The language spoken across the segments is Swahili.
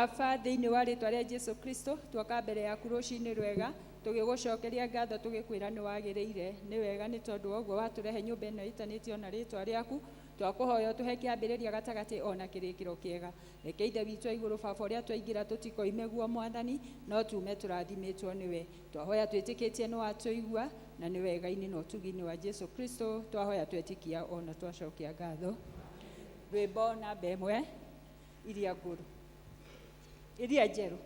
Baba thĩinĩ wa rĩtwa rĩa Jesu Kristo twoka mbere yaku rũcinĩ rwega tũgĩgũcokeria ngatho tũgĩkwĩra nĩ wagĩrĩire nĩ wega nĩ tondũ ũguo watũrehe nyũmba ĩno ĩtanĩtio na rĩtwa rĩaku twakũhoya tũhe kĩambĩrĩria gatagatĩ ona kĩrĩkĩro kĩega reke ithe witũ igũrũ Baba ũrĩa twaingĩra tũtikoime guo Mwathani no tume tũrathimĩtwo nĩwe twahoya twĩtĩkĩtie nĩ watũigua na nĩ wega-inĩ na ũtugi-inĩ wa Jesu Kristo twahoya twetĩkia ona twacokia ngatho rwĩmbo namba ĩmwe iria ngũrũ iria njerũ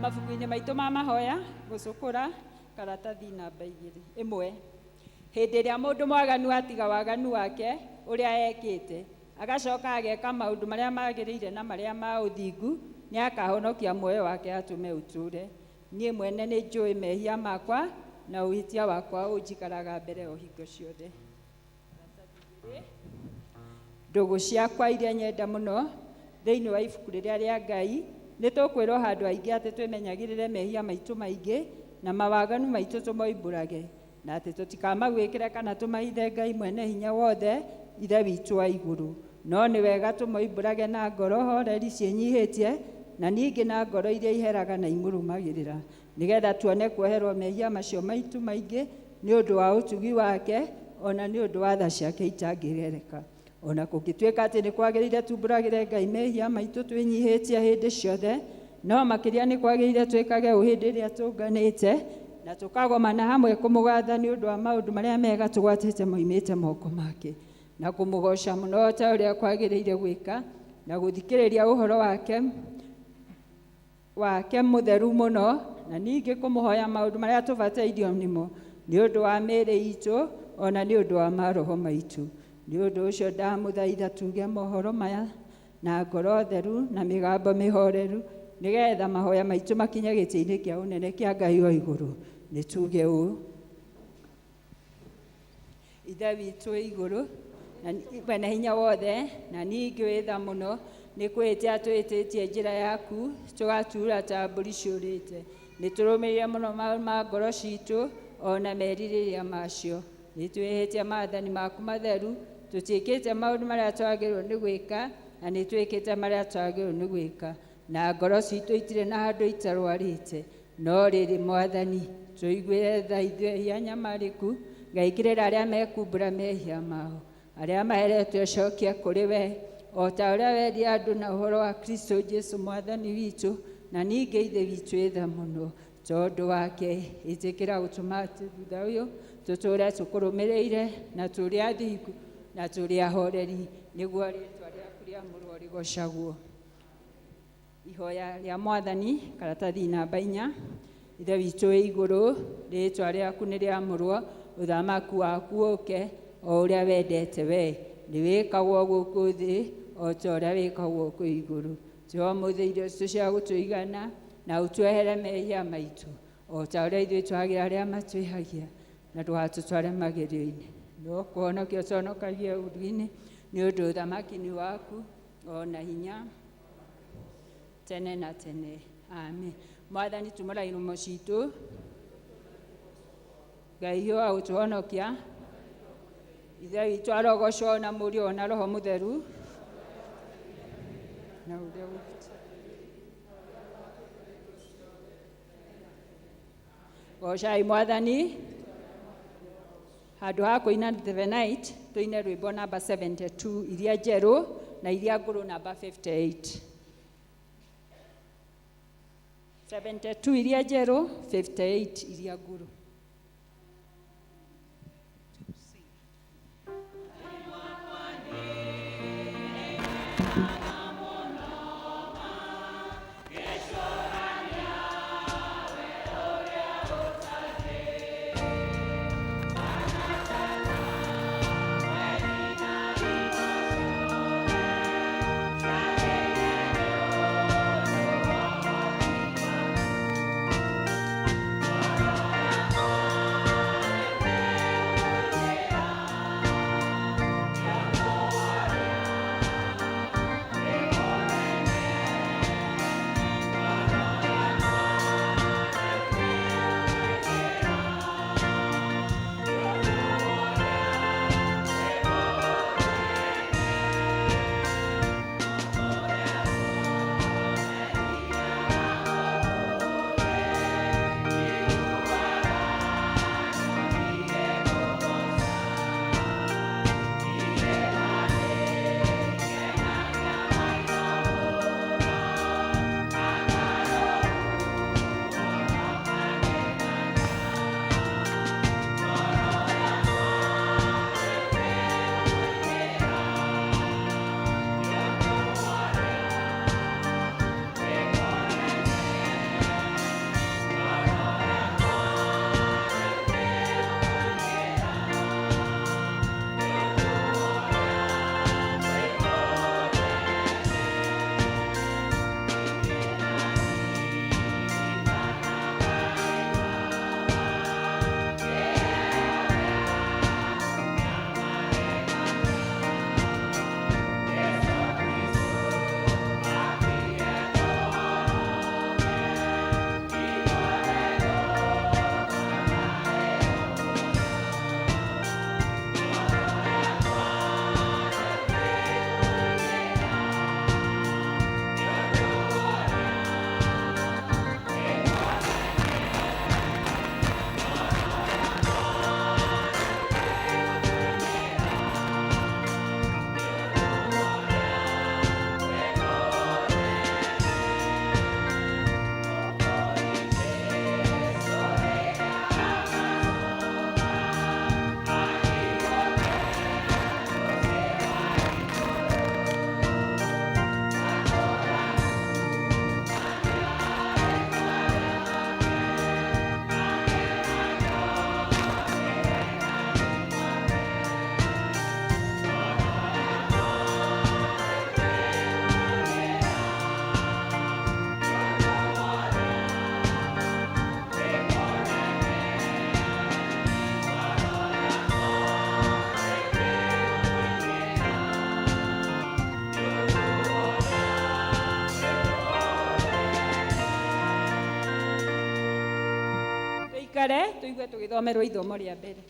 mabuku-inĩ maitũ ma mahoya gũcũkũra karatathi namba 1 hĩndĩ ĩrĩa mũndũ mwaganu atiga waganu wake ũrĩa ekĩte agacoka ageka maũndũ marĩa magĩrĩire na marĩa ma ũthingu nĩ akahonokia muoyo wake atũme ũtũre niĩ mwene nĩ njũĩ mehia makwa na ũhĩtia wakwa ũnjikaraga mbere o hingo ciothe ndũgũ ciakwa iria nyenda mũno thĩinĩ wa ibuku rĩrĩa rĩa Ngai nĩ tũkwĩrwo handũ aingĩ atĩ twĩmenyagĩrĩre mehia maitũ maingĩ na mawaganu maitũ tũmoimbũrage na atĩ tũtikamagwĩkĩre kana tũmahithe Ngai mwene hinya wothe ithe witũ wa igũrũ no nĩ wega tũmoimbũrage na ngoro horeri ciĩnyihĩtie na ningĩ na ngoro iria iheraga na imũrũmagĩrĩra nĩgetha tuone kuoherwo mehia macio maitũ maingĩ nĩ ũndũ wa ũtugi wake ona nĩ ũndũ wa tha ciake itangĩgereka ona kũngĩtuĩka atĩ nĩ kwagĩrĩire tumbũragĩre Ngai mehia maitũ twĩnyihĩtie hĩndĩ ciothe no makĩria nĩ kwagĩrĩire twĩkage hĩndĩ ĩrĩa tũnganĩte na tũkagomana hamwe kũmũgatha nĩ ũndũ wa maũndũ marĩa mega tũgwatĩte moimĩte moko make na kũmũgoca mũno ta ũrĩa kwagĩrĩire gwĩka na gũthikĩrĩria ũhoro wake mũtheru mũno na ningĩ kũmũhoya maũndũ marĩa tũbatairio nĩmo nĩ ũndũ wa mĩĩrĩ itũ ona nĩ ũndũ wa maroho maitũ nĩ ũndũ ũcio ndamũthaitha tuge mohoro maya na ngoro theru na mĩgambo mĩhoreru nĩgetha mahoya maitũ makinye gĩtĩ-inĩ kĩa ũnene kĩa Ngai wa igũrũ. Nĩ tuge ũũ: Ithe witũ wĩ igũrũ na wena hinya wothe, na ningĩ wĩ tha mũno, nĩ kwĩhĩtia twĩhĩtĩtie njĩra yaku tũgatura ta mbũri ciũrĩte. Nĩ tũrũmĩrĩire mũno maũndũ ma ngoro citũ ona merirĩria macio. Nĩ twĩhĩtie maathani maku matheru, tũtiĩkĩte maũndũ marĩa twagĩrĩirwo nĩ gwĩka na nĩ twĩkĩte marĩa twagĩrĩirwo nĩ gwĩka, na ngoro citũ itirĩ na handũ itarwarĩte. No rĩrĩ Mwathani, tũiguĩre tha ithuĩ ehia nyamarĩku, ngaikĩrĩra arĩa mekumbũra mehia mao, arĩa maheretwo cokia kũrĩ we, o ta ũrĩa weria andũ na ũhoro wa Kristo Jesũ Mwathani witũ, na ningĩ ithe witũ wĩ tha mũno. Tondũ wake ĩtĩkĩra gũtũma atĩ thutha ũyũ tũtũũre tũkũrũmĩrĩire na tũrĩ athingu na tũrĩ ahoreri, nĩguo rĩĩtwa rĩaku rĩamũrwo rĩgocagwo. Ihoya rĩa Mwathani, karatathi namba 4. Ithe witũ wĩ igũrũ, rĩĩtwa rĩaku nĩ rĩamũrwo, ũthamaki waku ũũke, o ũrĩa wendete we, nĩ wĩkagwo gũkũ thĩ o ta ũrĩa wĩkagwo kũ igũrũ. Tũhe ũmũthĩ irio citũ cia gũtũigana, na ũtwehere mehia maitũ o ta ũrĩa ithuĩ twagĩra arĩa matwĩhagia, na ndũgatũtware magerio-inĩ, no kũhonokia ũtũhonokagie ũũru-inĩ, nĩ ũndũ ũthamaki nĩ waku ona hinya tene na tene. Amen. Mwathani tumũra iromo citũ, Ngai wa gũtũhonokia, ithe witũ arogocwo na Mũriũ na Roho Mũtheru, na ũrĩa gocai Mwathani. Handũ ha kũina the night, tũine rwĩmbo namba 72 iria njerũ na iria ngũrũ namba 58. 72 iria njerũ, 58 iria ngũrũ. Oh tũikare tũigue tũgĩthomerwo ithomo rĩa mbere.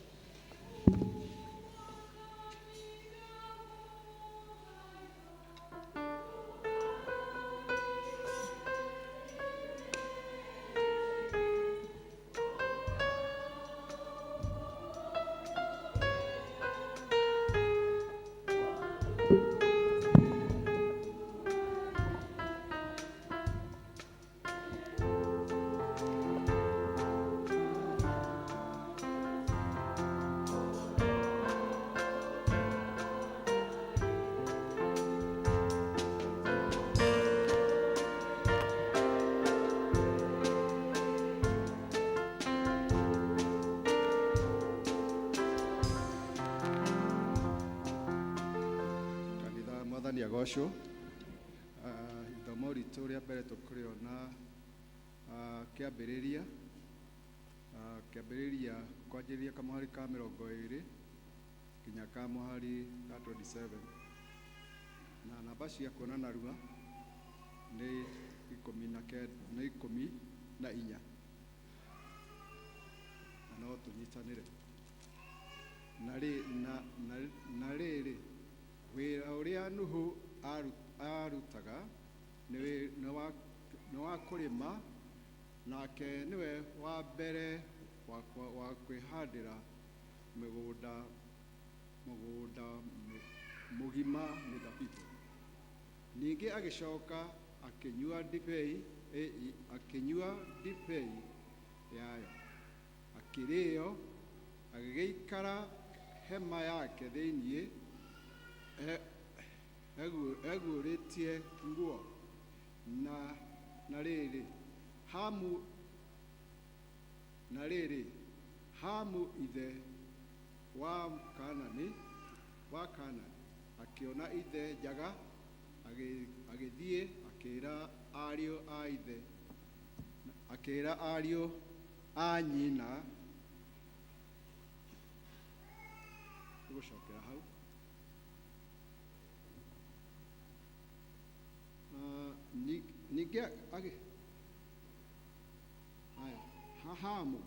Agocwo ithomo ritũ rĩa mbere tũkũrĩona kĩambĩrĩria kwanjĩrĩria kamũhari ka 20 nginya kamũhari ka 27 na namba cia kuona narua nĩ 14 na no tũnyitanĩre na rĩrĩ wĩra ũrĩa Nuhu arutaga nĩ wa kũrĩma, nake nĩwe wa mbere wa kwĩhandĩra mũgũnda mũgima mĩthabibũ. Ningĩ agĩcoka akĩnyua ndibei yayo, akĩrĩĩo, agĩgĩikara hema yake thĩinĩ egũrĩtie nguo. Na rĩrĩ Hamu ithe wa Kaanani akĩona ithe njaga, agĩthiĩ akĩĩra ariũ a nyina. Tũgũcokera hau. Ningĩ Hamu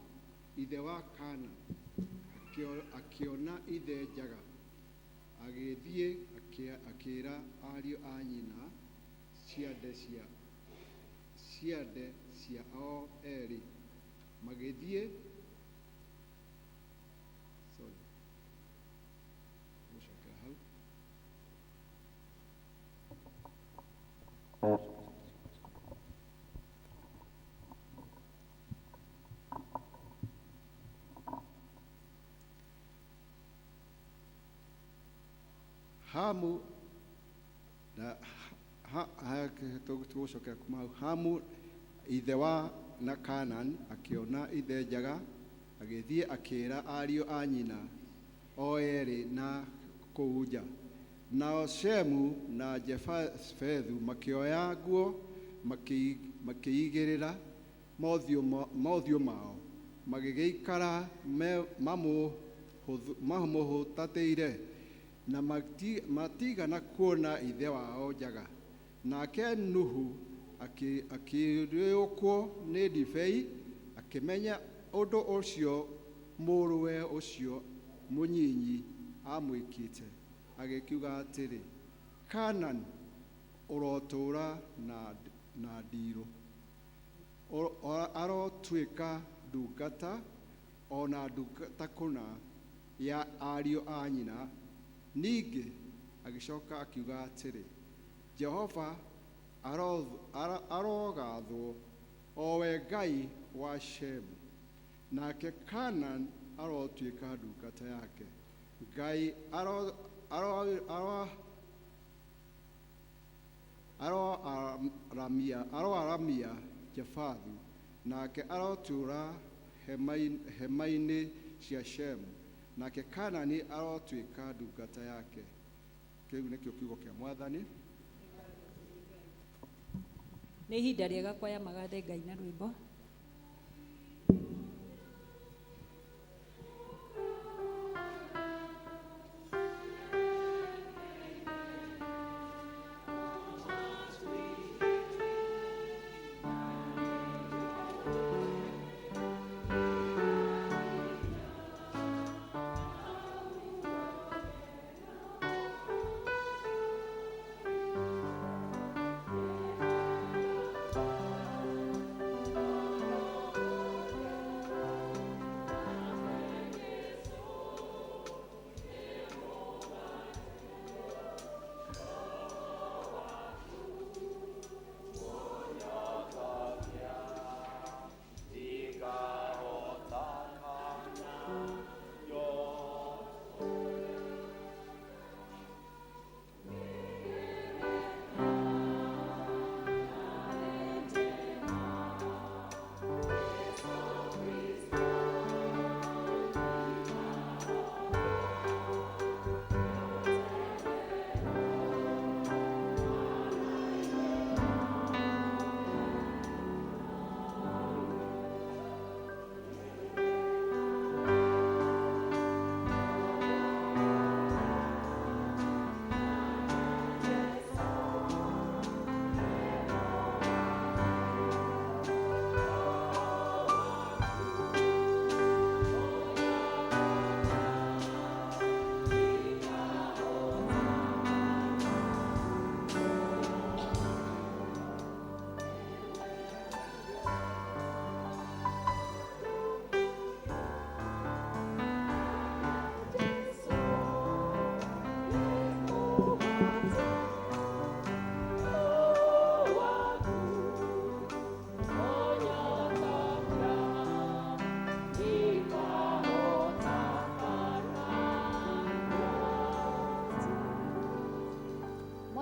ithe wa Kaanani akĩona ithe njaga, agĩthiĩ akĩĩra ariũ a nyina ciande cia o erĩ, magĩthiĩ gũcokera hau. Hamu tũgũcokera kuma hau. Hamu ithe wa Kaanani akĩona ithe njaga, agĩthiĩ akĩĩra ariũ a nyina o erĩ na kũu nja. Nao Shemu na Jefethu makĩoya nguo makĩigĩrĩra mothiũ mao, magĩgĩikara mamũhũtatĩire, na matigana kuona ithe wao njaga. Nake Nuhu akĩrĩũkwo nĩ ndibei, akĩmenya ũndũ ũcio mũrũwe ũcio mũnyinyi amwĩkĩte, agĩkiuga atĩrĩ, Kaanani ũrotũũra na ndirũ, arotuĩka ndungata, ona ndungata kũna ya ariũ a nyina. Ningĩ agĩcoka akiuga atĩrĩ, Jehova arogathwo, o we Ngai wa Shemu, nake Kaanani arotuĩka ndungata yake. Ngai aroaramia Jefethu, nake arotũũra hema-inĩ cia Shemu, nake Kaanani arotuĩka ndungata yake. Kĩu nĩkĩo kiugo kĩa Mwathani. Nĩ ihinda rĩega kwaya magathe Ngai na rwĩmbo.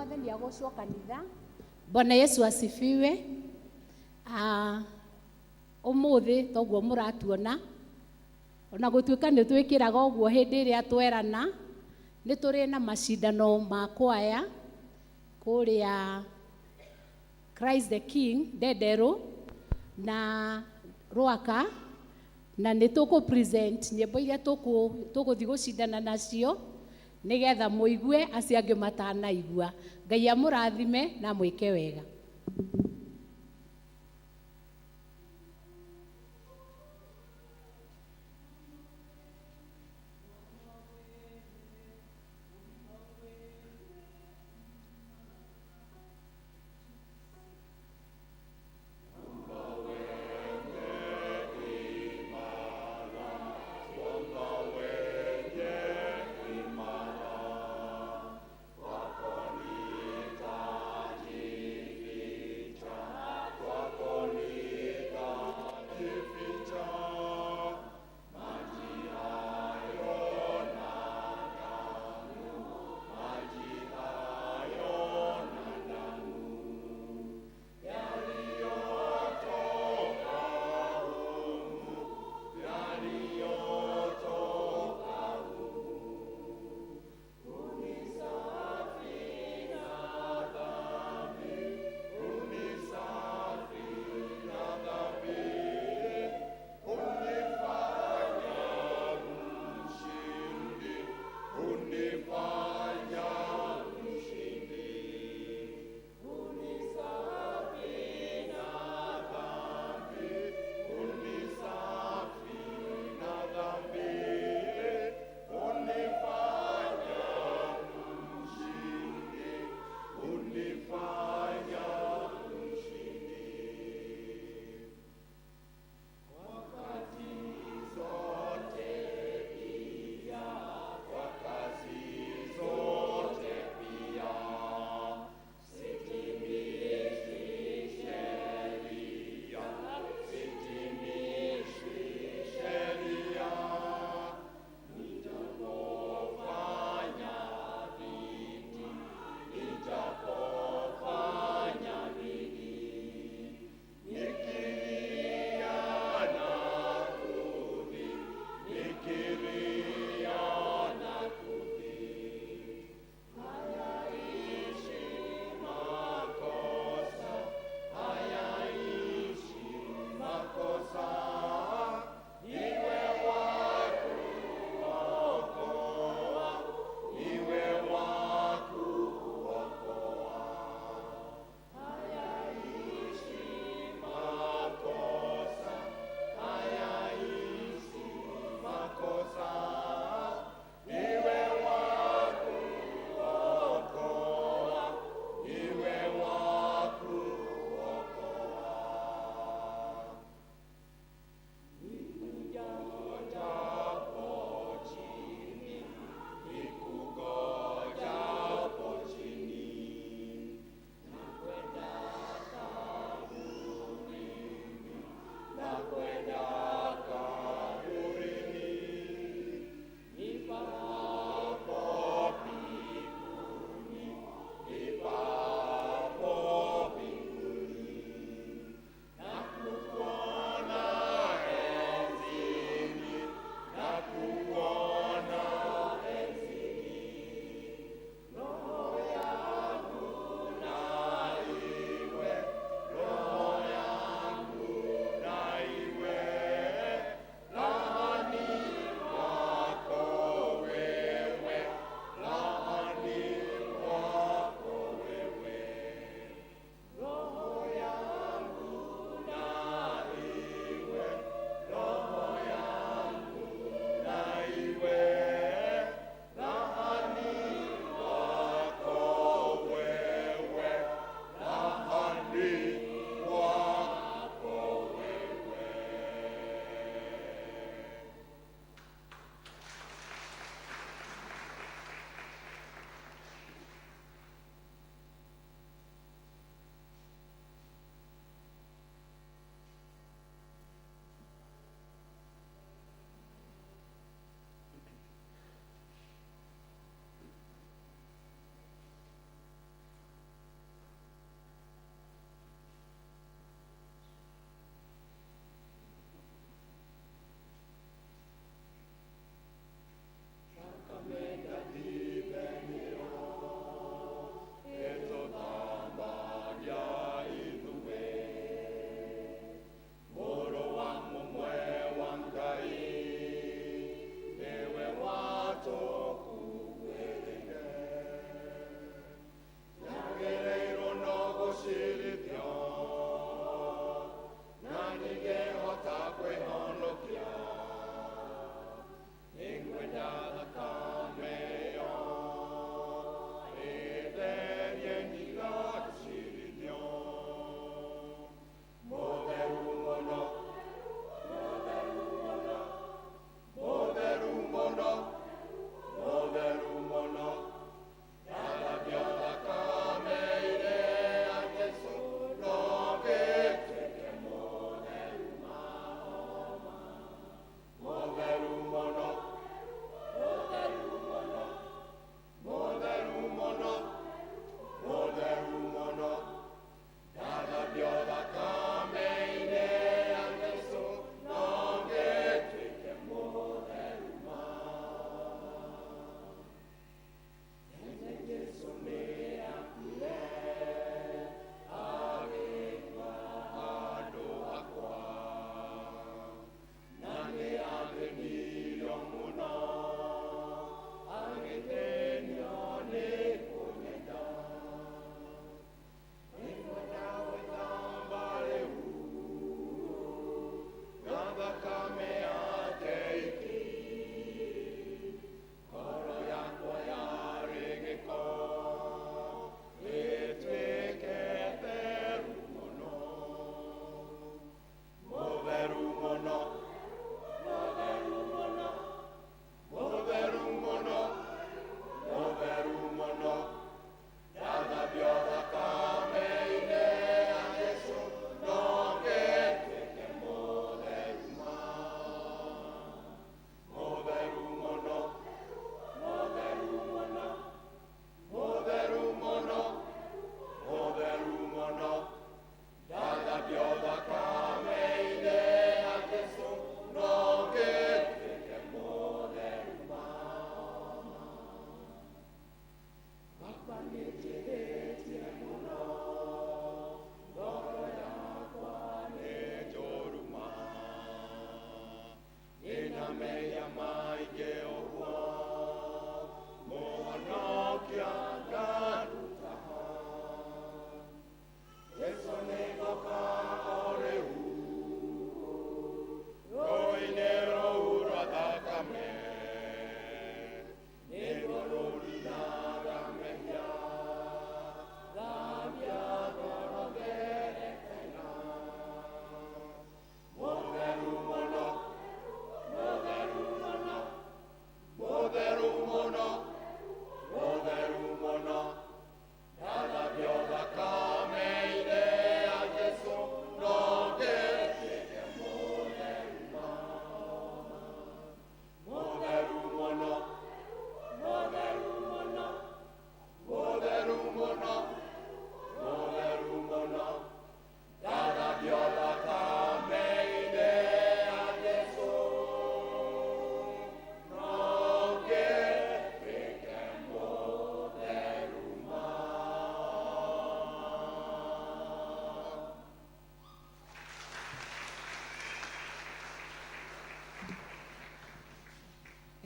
mwathani agocwo kanitha. Bwana Yesu asifiwe. Umuthi toguo muratuona, ona gutuika ni twikiraga uguo hindi iria twerana, ni turi na macindano ma kwaya kuria Christ the King Ndederu na Ruaka, na ni tuku present nyimbo iria tuguthi gucindana nacio nigetha muigue acio angi matanaigua. Ngai amurathime na mwike wega.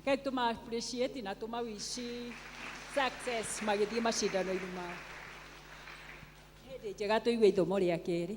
Rekei tũma appreciate na tũma wish success magĩthiĩ macindano-inĩ mao. Hĩndĩ njega tũigue ithomo rĩa kerĩ.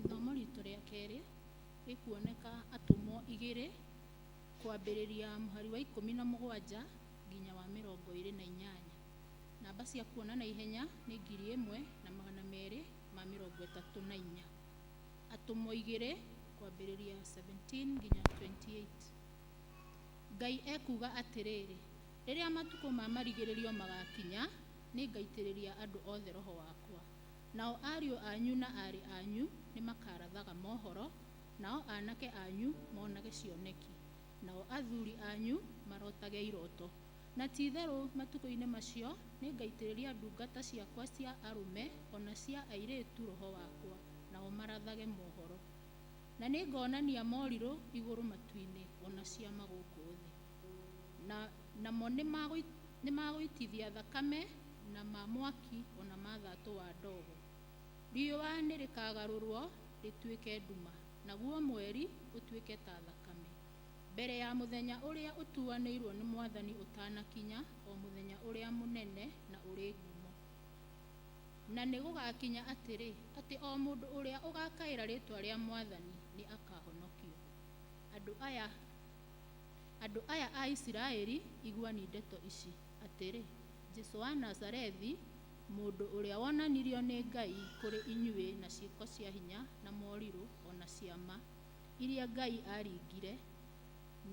Ithomo ritũ rĩa kerĩ rĩkuoneka atũmwo 2 kwambĩrĩria mũhari wa 17 nginya wa 28. Namba cia kuona na ihenya nĩ 1234. Atũmwo 2 kwambĩrĩria 17 nginya 28. Ngai ekuga atĩrĩrĩ, rĩrĩa matukũ ma marigĩrĩrio magakinya, nĩ ngaitĩrĩria andũ othe roho wakwa. Nao ariũ anyu na aarĩ anyu nĩ makarathaga mohoro, nao aanake anyu monage cioneki, nao athuri anyu marotage iroto. Na ti-itherũ matukũ-inĩ macio nĩ ngaitĩrĩria ndungata ciakwa cia arũme ona cia airĩtu roho wakwa, nao marathage mohoro. Na nĩ ngonania morirũ igũrũ matu-inĩ ona ciama gũkũ thĩ. Namo nĩ magũitithia thakame na ma mwaki ona ma thatũ wa ndogo. Riũa nĩ rĩkagarũrwo rĩtuĩke nduma, naguo mweri ũtuĩke ta thakame, mbere ya mũthenya ũrĩa ũtuanĩirwo nĩ Mwathani ũtanakinya, o mũthenya ũrĩa mũnene na ũrĩ ngumo. Na nĩ gũgakinya atĩrĩ, atĩ o mũndũ ũrĩa ũgakaĩra rĩĩtwa rĩa Mwathani nĩ akahonokio. Andũ aya a Isiraeli, iguani ndeto ici atĩrĩ, Jesũ wa Nazarethi, mũndũ ũrĩa wonanirio nĩ Ngai kũrĩ inyuĩ na ciĩko cia hinya na morirũ ona ciama iria Ngai aringire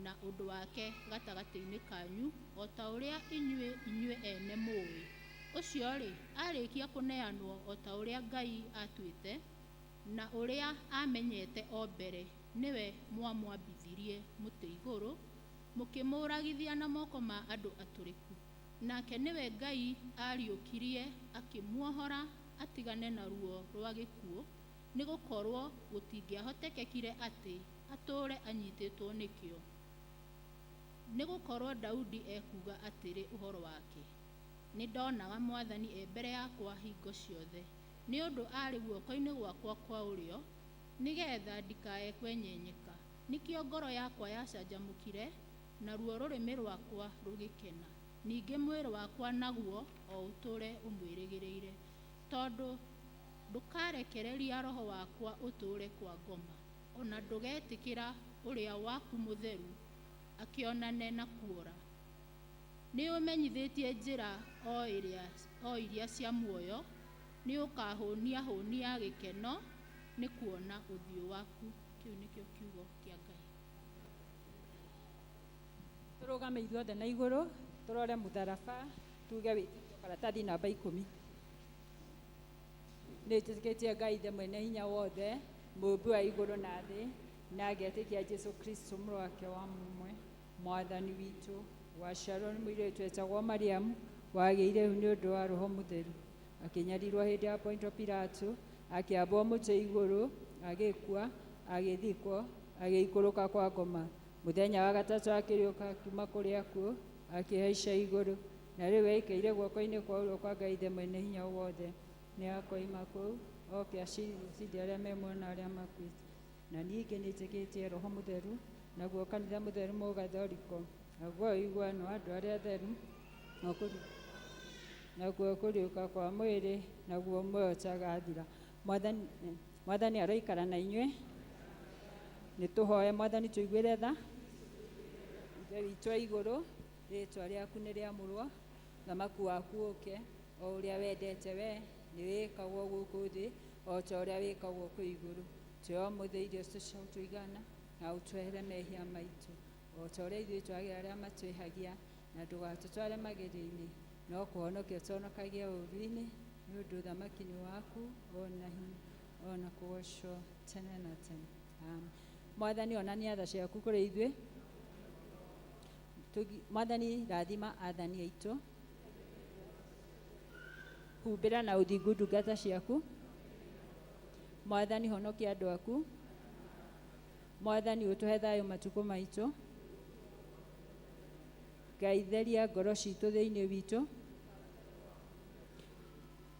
na ũndũ wake gatagatĩ-inĩ kanyu, o ta ũrĩa inyuĩ ene mũĩ. Ũcio-rĩ, arĩkia kũneanwo o ta ũrĩa Ngai atuĩte na ũrĩa amenyete o mbere, nĩwe mwamwambithirie mũtĩ igũrũ, mũkĩmũragithia na moko ma andũ atũrĩku. Nake nĩwe Ngai ariũkirie akĩmuohora atigane na ruo rwa gĩkuũ, nĩ gũkorwo gũtingĩahotekekire atĩ atũũre anyitĩtwo nĩkĩo. Nĩ gũkorwo Daudi ekuga atĩrĩ ũhoro wake, nĩ ndonaga Mwathani e mbere yakwa hingo ciothe, nĩ ũndũ arĩ guoko-inĩ gwakwa kwa ũrĩo, nĩgetha ndikae kwenyenyeka. Nĩkĩo ngoro yakwa yacanjamũkire na ruo rũrĩmĩ rwakwa rũgĩkena. Ningĩ mwĩrĩ wakwa naguo o ũtũũre ũmwĩrĩgĩrĩire, tondũ ndũkarekereria roho wakwa ũtũũre kwa ngoma, ona ndũgetĩkĩra ũrĩa waku mũtheru akĩonane na kuora. Nĩ ũmenyithĩtie njĩra o iria cia muoyo, nĩ ũkahũnia gĩkeno nĩ kuona ũthiũ waku. Kĩu nĩkĩo kiugo kĩa Ngai. Tũrũgame ithuothe na igũrũ, tũrore mũtharaba, tuge wĩtĩtwo karatathi namba 10. Nĩ njĩtĩkĩtie Ngai ithe mwene hinya wothe, mũũmbi wa igũrũ na thĩ, na ngetĩkia Jesũ Kristo mũrũ wake wa mũmwe, Mwathani witũ, waciarwo nĩ mũirĩtu etagwo Mariamu, wagĩire nĩ ũndũ wa Roho Mũtheru, akĩnyarirwo hĩndĩ ya Pontio Pilato, akĩambwo mũtĩ igũrũ, agĩkua, agĩthikwo, agĩikũrũka kwa ngoma. Mũthenya wa gatatũ akĩriũka akiuma kũrĩ akuũ, akĩhaica igũrũ, na rĩu aikĩire guoko-inĩ kwa ũrĩo kwa Ngai ithe mwene hinya wothe. Nĩ akoima kũu, oke acirithie arĩa me muoyo na arĩa makuĩte. Na ningĩ nĩnjĩtĩkĩtie Roho Mũtheru, naguo kanitha mũtheru mũgathoriko, naguo ũiguano wa andũ arĩa atheru, naguo kũriũka kwa mwĩrĩ, naguo muoyo ũtagathira. Mwathani aroikara na inyuĩ. Nĩ tũhoe. Mwathani tũiguĩre tha. Ithe witũ wa igũrũ, rĩĩtwa rĩaku nĩ rĩamũrwo, thamaki waku ũke, o ũrĩa wendete we nĩ wĩkagwo gũkũ thĩ, o ta ũrĩa wĩkagwo kũ igũrũ. Tũhe ũmũthĩ irio tũigana, na ũtwehere mehia maitũ, o ta ũrĩa ithuĩ twagĩra arĩa matwĩhagia na ndũgatũtware magerio-inĩ no kũhonokia ũtũhonokagia ũũru-inĩ nĩ ũndũ ũthamaki nĩ waku ona hinya ona kũgocwo tene na tene. Mwathani onania tha ciaku kũrĩ ithuĩ. Mwathani rathima athani aitũ, humbĩra na ũthingu ndungata ciaku. Mwathani honokia andũ aku. Mwathani ũtũhe thayũ matukũ maitũ. Ngai theria ngoro citũ thĩinĩ witũ.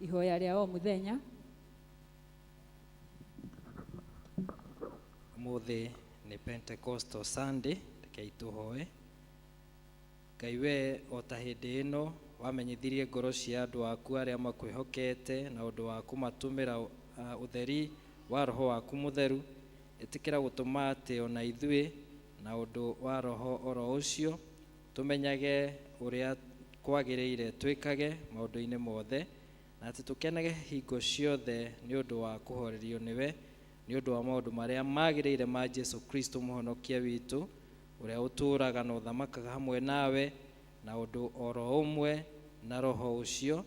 Ihoya rĩa o mũthenya. Ũmũthĩ nĩ Pentecostal Sunday, rekei tũhoe. Ngai we o ta hĩndĩ ĩno wamenyithirie ngoro cia andũ aku arĩa makwĩhokete na ũndũ wa kũmatũmĩra ũtheri wa roho waku mũtheru, ĩtĩkĩra gũtũma atĩ ona ithuĩ na ũndũ wa roho oro ũcio tũmenyage ũrĩa kwagĩrĩire twĩkage maũndũ-inĩ mothe, na atĩ tũkenage hingo ciothe nĩ ũndũ wa kũhorerio nĩwe, nĩ ũndũ wa maũndũ marĩa magĩrĩire ma Jesu Kristo mũhonokia witũ, ũrĩa ũtũũraga na ũthamakaga hamwe nawe na ũndũ oro ũmwe na roho ũcio,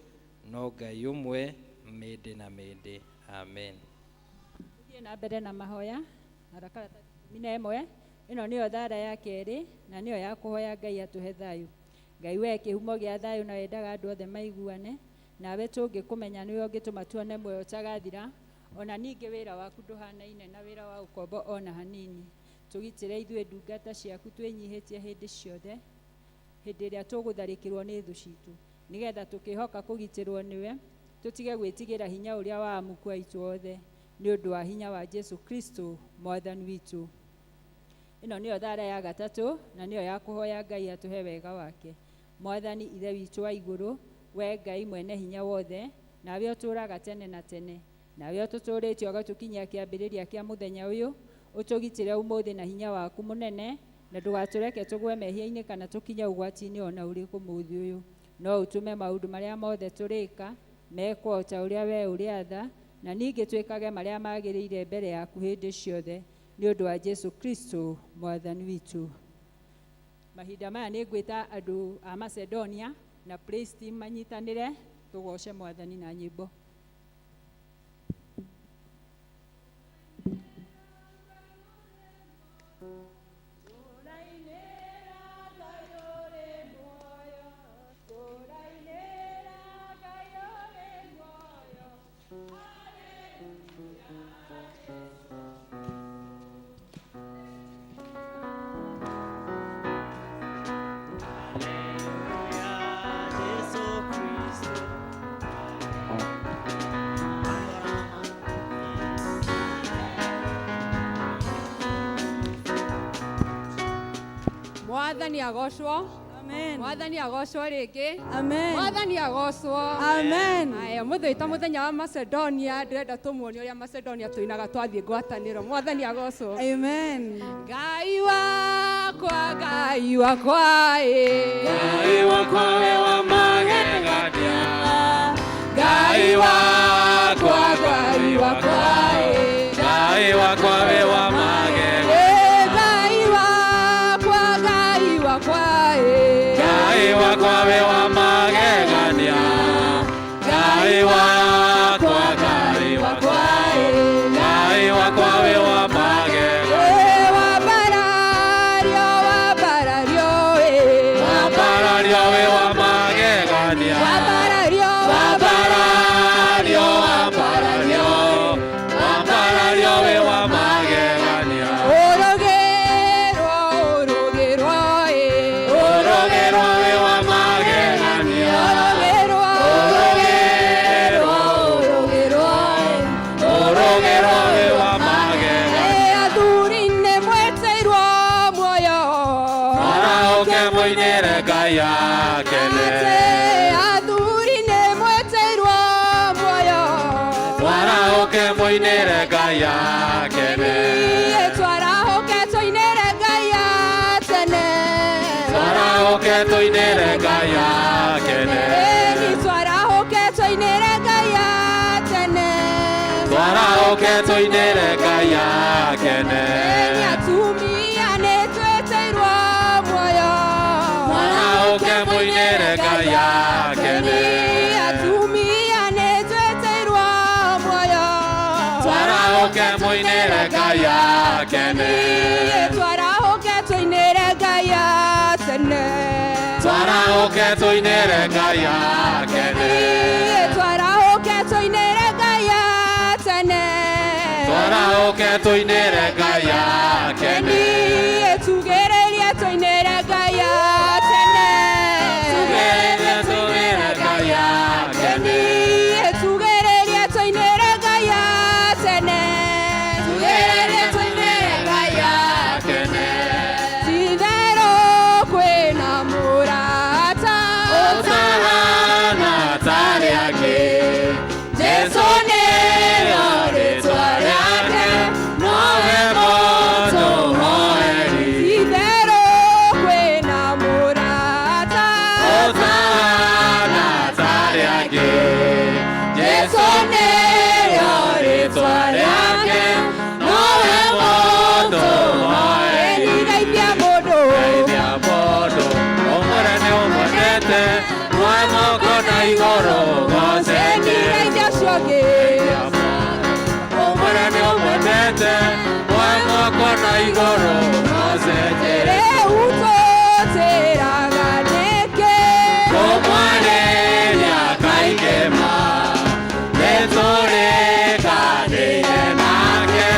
no Ngai ũmwe mĩndĩ na mĩndĩ. Amen. Thiĩ na mbere na mahoya. Karatathi 11 ĩno nĩyo thara ya kerĩ na nĩyo ya kũhoya Ngai atũhe thayũ. Ngai we kĩhumo gĩa thayũ na wendaga andũ othe maiguane, nawe tũngĩkũmenya nĩwe ũngĩtũma tuone muoyo ũtagathira, ona ningĩ wĩra waku ndũhanaine na wĩra wa ũkombo ona hanini. Tũgitĩre ithuĩ ndungata ciaku twĩnyihĩtie hĩndĩ ciothe, hĩndĩ ĩrĩa tũgũtharĩkĩrwo nĩ thũ citũ, nĩgetha tũkĩhoka kũgitĩrwo nĩwe, tũtige gwĩtigĩra hinya ũrĩa wa amuku aitũ othe, nĩ ũndũ wa hinya wa Jesu Kristo Mwathani witũ. Ĩno nĩyo thara ya gatatũ na nĩyo ya kũhoya Ngai atũhe wega wake. Mwathani ithe witũ wa igũrũ, we Ngai mwene hinya wothe, nawe ũtũũraga tene na tene, nawe ũtũtũũrĩtie ũgatũkinyia kĩambĩrĩria kĩa mũthenya ũyũ, ũtũgitĩre ũmũthĩ na hinya waku mũnene, na ndũgatũreke tũgwe mehia-inĩ kana tũkinye ũgwati-inĩ ona ũrĩkũ mũthĩ ũyũ. No ũtũme maũndũ marĩa mothe tũrĩka mekwo o ta ũrĩa we ũrĩatha, na ningĩ twĩkage marĩa magĩrĩire mbere yaku hĩndĩ ciothe, nĩ ũndũ wa Jesu Kristo Mwathani witũ. Mahinda maya nĩ ngwĩta andũ a Macedonia na praise team manyitanĩre tũgoce Mwathani na nyĩmbo. Mwathani agocwo. Amen. Mwathani agocwo rĩngĩ. Amen. Mwathani agocwo. Amen. Aya mũthĩ mũthenya wa Macedonia, ndĩrenda tũmuonie ũrĩa Macedonia tũinaga twathiĩ ngwatanĩro. Mwathani agocwo. Amen. Ngai wakwa, Ngai wakwa ĩ. Ngai wakwa we wa magegania. Ngai wakwa, Ngai wakwa ĩ. Ngai wakwa we wa magegania. Ngai wakwa we wa magegania. Ngai wakwa, Ngai wakwa, Ngai wakwa we wa magegania. Wambarario we wa magegania. Wambarario, wambarario we wa magegania. Moinere Gaia kene. Twarahoke toinere Gaia tene. Twarahoke toinere Gaia kene. Twarahoke toinere Gaia tene. Twarahoke toinere Gaia kene. Atumia ne tweterwa Twaraũke mũinĩre Ngai akene. Atumia nĩ twĩtĩirwo muoyo. Twaraũke mũinĩre Ngai akene. Twaraũke tũinĩre Ngai atene. Twaraũke tũinĩre Ngai akene. Twaraũke tũinĩre Ngai atene. Twaraũke tũinĩre Ngai akene. Tugĩrĩrie tũinĩre Ngai atene. Tugĩrĩrie tũinĩre Ngai akene. Tugĩrĩrie tũinĩre Ngai atene. Tugĩrĩrie tũinĩre Ngai akene. Ti-itherũ kwĩna mũrata Ũtahana tarĩ angĩ. Jesũ nĩrĩo rĩĩtwa rĩake, nowe mũndũ mũheri. Ti-itherũ kwĩna mũrata Ũtahana tarĩ angĩ. Jesũ nĩrĩo rĩĩtwa rĩake, nowe mũndũ mũheri. Geithia mũndũ Geithia mũndũ, ũmũre nĩ ũmwendete, woe moko na igũrũ gocenie. geithia ũcio ũngĩ. Ũmũre nĩ ũmwendete, woe moko na igũrũ gocenie. Rĩu tũtĩraga nĩkĩ? Tũmwarĩria kaingĩ ma, nĩtũrĩkanĩire nake,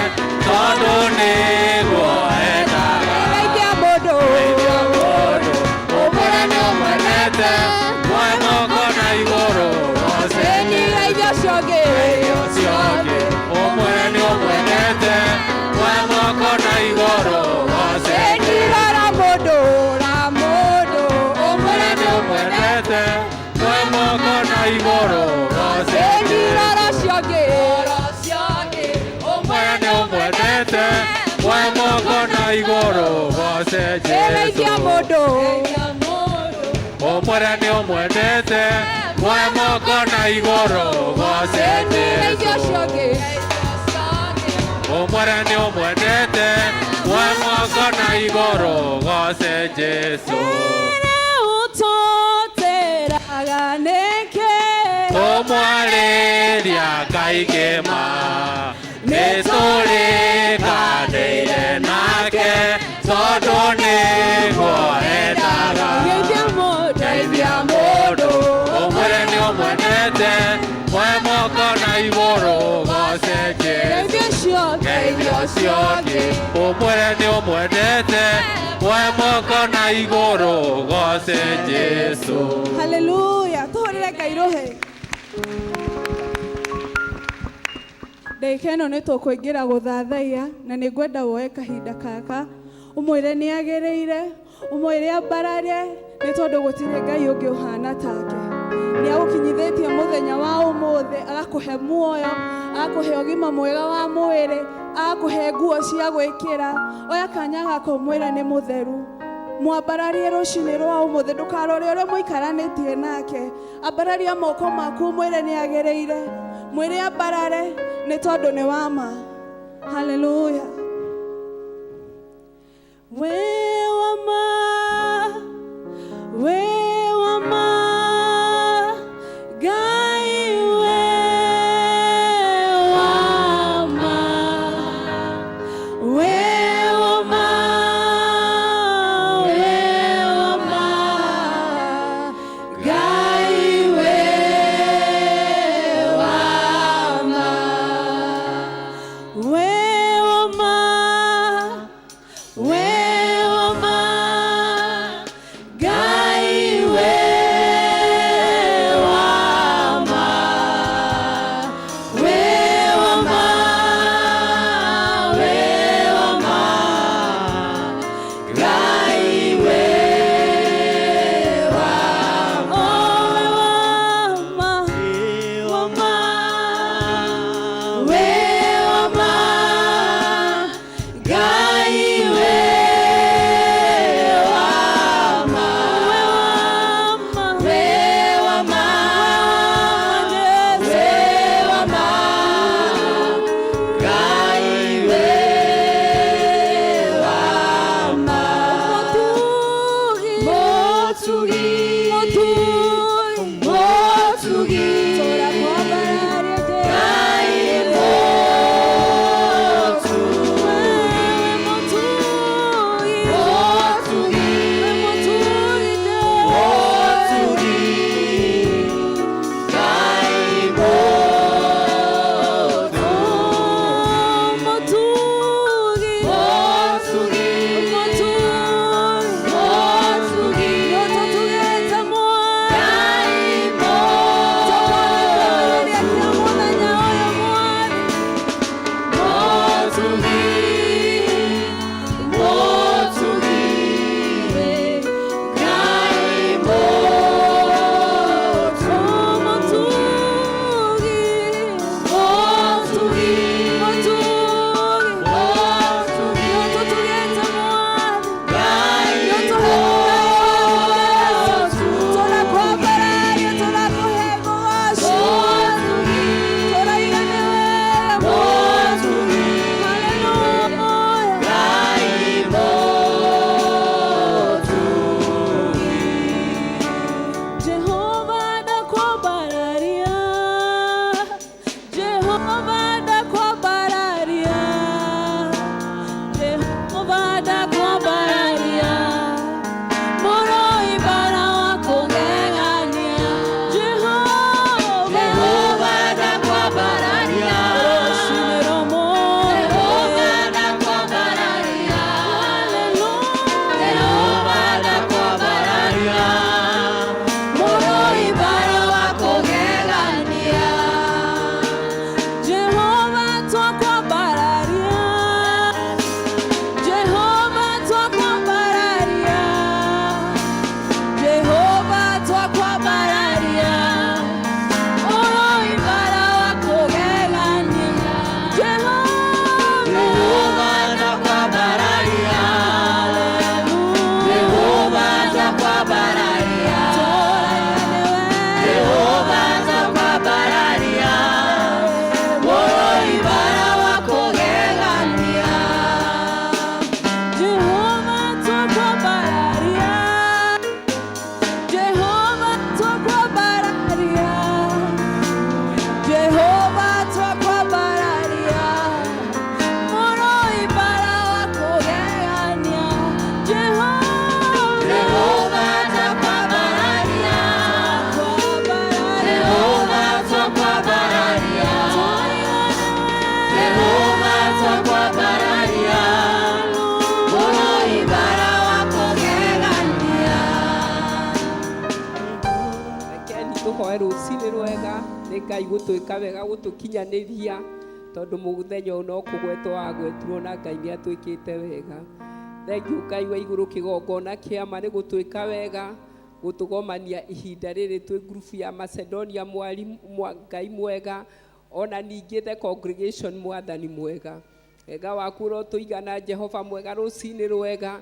tondũ nĩguo endaga. Geithia mũndũ Geithia mũndũ, ũmũre nĩ ũmwendete, woe moko na igũrũ gocenie. geithia ũcio ũngĩ. Ũcio ũngĩ, ũmũre nĩ ũmwendete, woe moko na igũrũ gocenie. Rora mũndũ, ra mũndũ, Ũmũre nĩ ũmwendete, woe moko na igũrũ gocenie. rora ũcio ũngĩ. Ũmũre nĩ ũmwendete, woe moko na igũrũ gocenie. Geithia mũndũ. Ũmũre nĩ ũmwendete, woe moko na igũrũ gocenie. Geithia ũcio ũngĩ. Ũmũre nĩ ũmwendete, woe moko na igũrũ gocenie Jesũ. Rĩu tũtĩraga nĩkĩ? Tũmwarĩria kaingĩ ma, nĩtũrĩkanĩire nake, tondũ nĩguo endaga. Geithia mũndũ. Geithia mũndũ, ũmũre nĩ ũmwendete, woe moko na igũrũ gocenie. Geithia ũcio ũngĩ. Geithia ũcio ũngĩ, ũmũre nĩ ũmwendete, woe moko na igũrũ gocenie Jesũ. Haleluya. Tũhũrĩre Ngai rũhĩ. Ndagĩka ĩno nĩ tũkũingĩra gũthathaiya na nĩ ngwenda woe kahinda gaka ũmwĩre nĩ agĩrĩire, ũmwĩre ambarare nĩ tondũ gũtirĩ Ngai ũngĩ ũhana take. Nĩ agũkinyithĩtie mũthenya wa ũmũthĩ, agakũhe muoyo, agakũhe ũgima mwega wa mwĩrĩ, agakũhe nguo cia gwĩkĩra. Oya kanya gaka ũmwĩre nĩ mũtheru. Mwambararie rũcinĩ rwa ũmũthĩ, ndũkarore ũrĩa mũikaranĩtie nake. Ambararia moko maku ũmwĩre nĩ agĩrĩire, mwĩre ambarare nĩ tondũ nĩ wa ma. Haleluya. We wa ma, we wa ma, Ngai we wa ma, we wa ma, we wa ma, Ngai we wa ma, we wa ma, we wa ma. rũcinĩ rwega nĩ Ngai gũtwĩka wega gũtũkinyanĩria tondũ mũthenya ũyũ no kũgwetwo wagwetirwo na Ngai nĩ atwĩkĩte wega. Thengiũ Ngai wa igũrũ kĩgongona kĩama nĩ gũtwĩka wega gũtũgomania ihinda rĩrĩ twĩ group ya Macedonia Ngai mwega ona ningĩ the congregation mwathani mwega. Wega waku ũrotũigana Jehova mwega rũcinĩ rwega.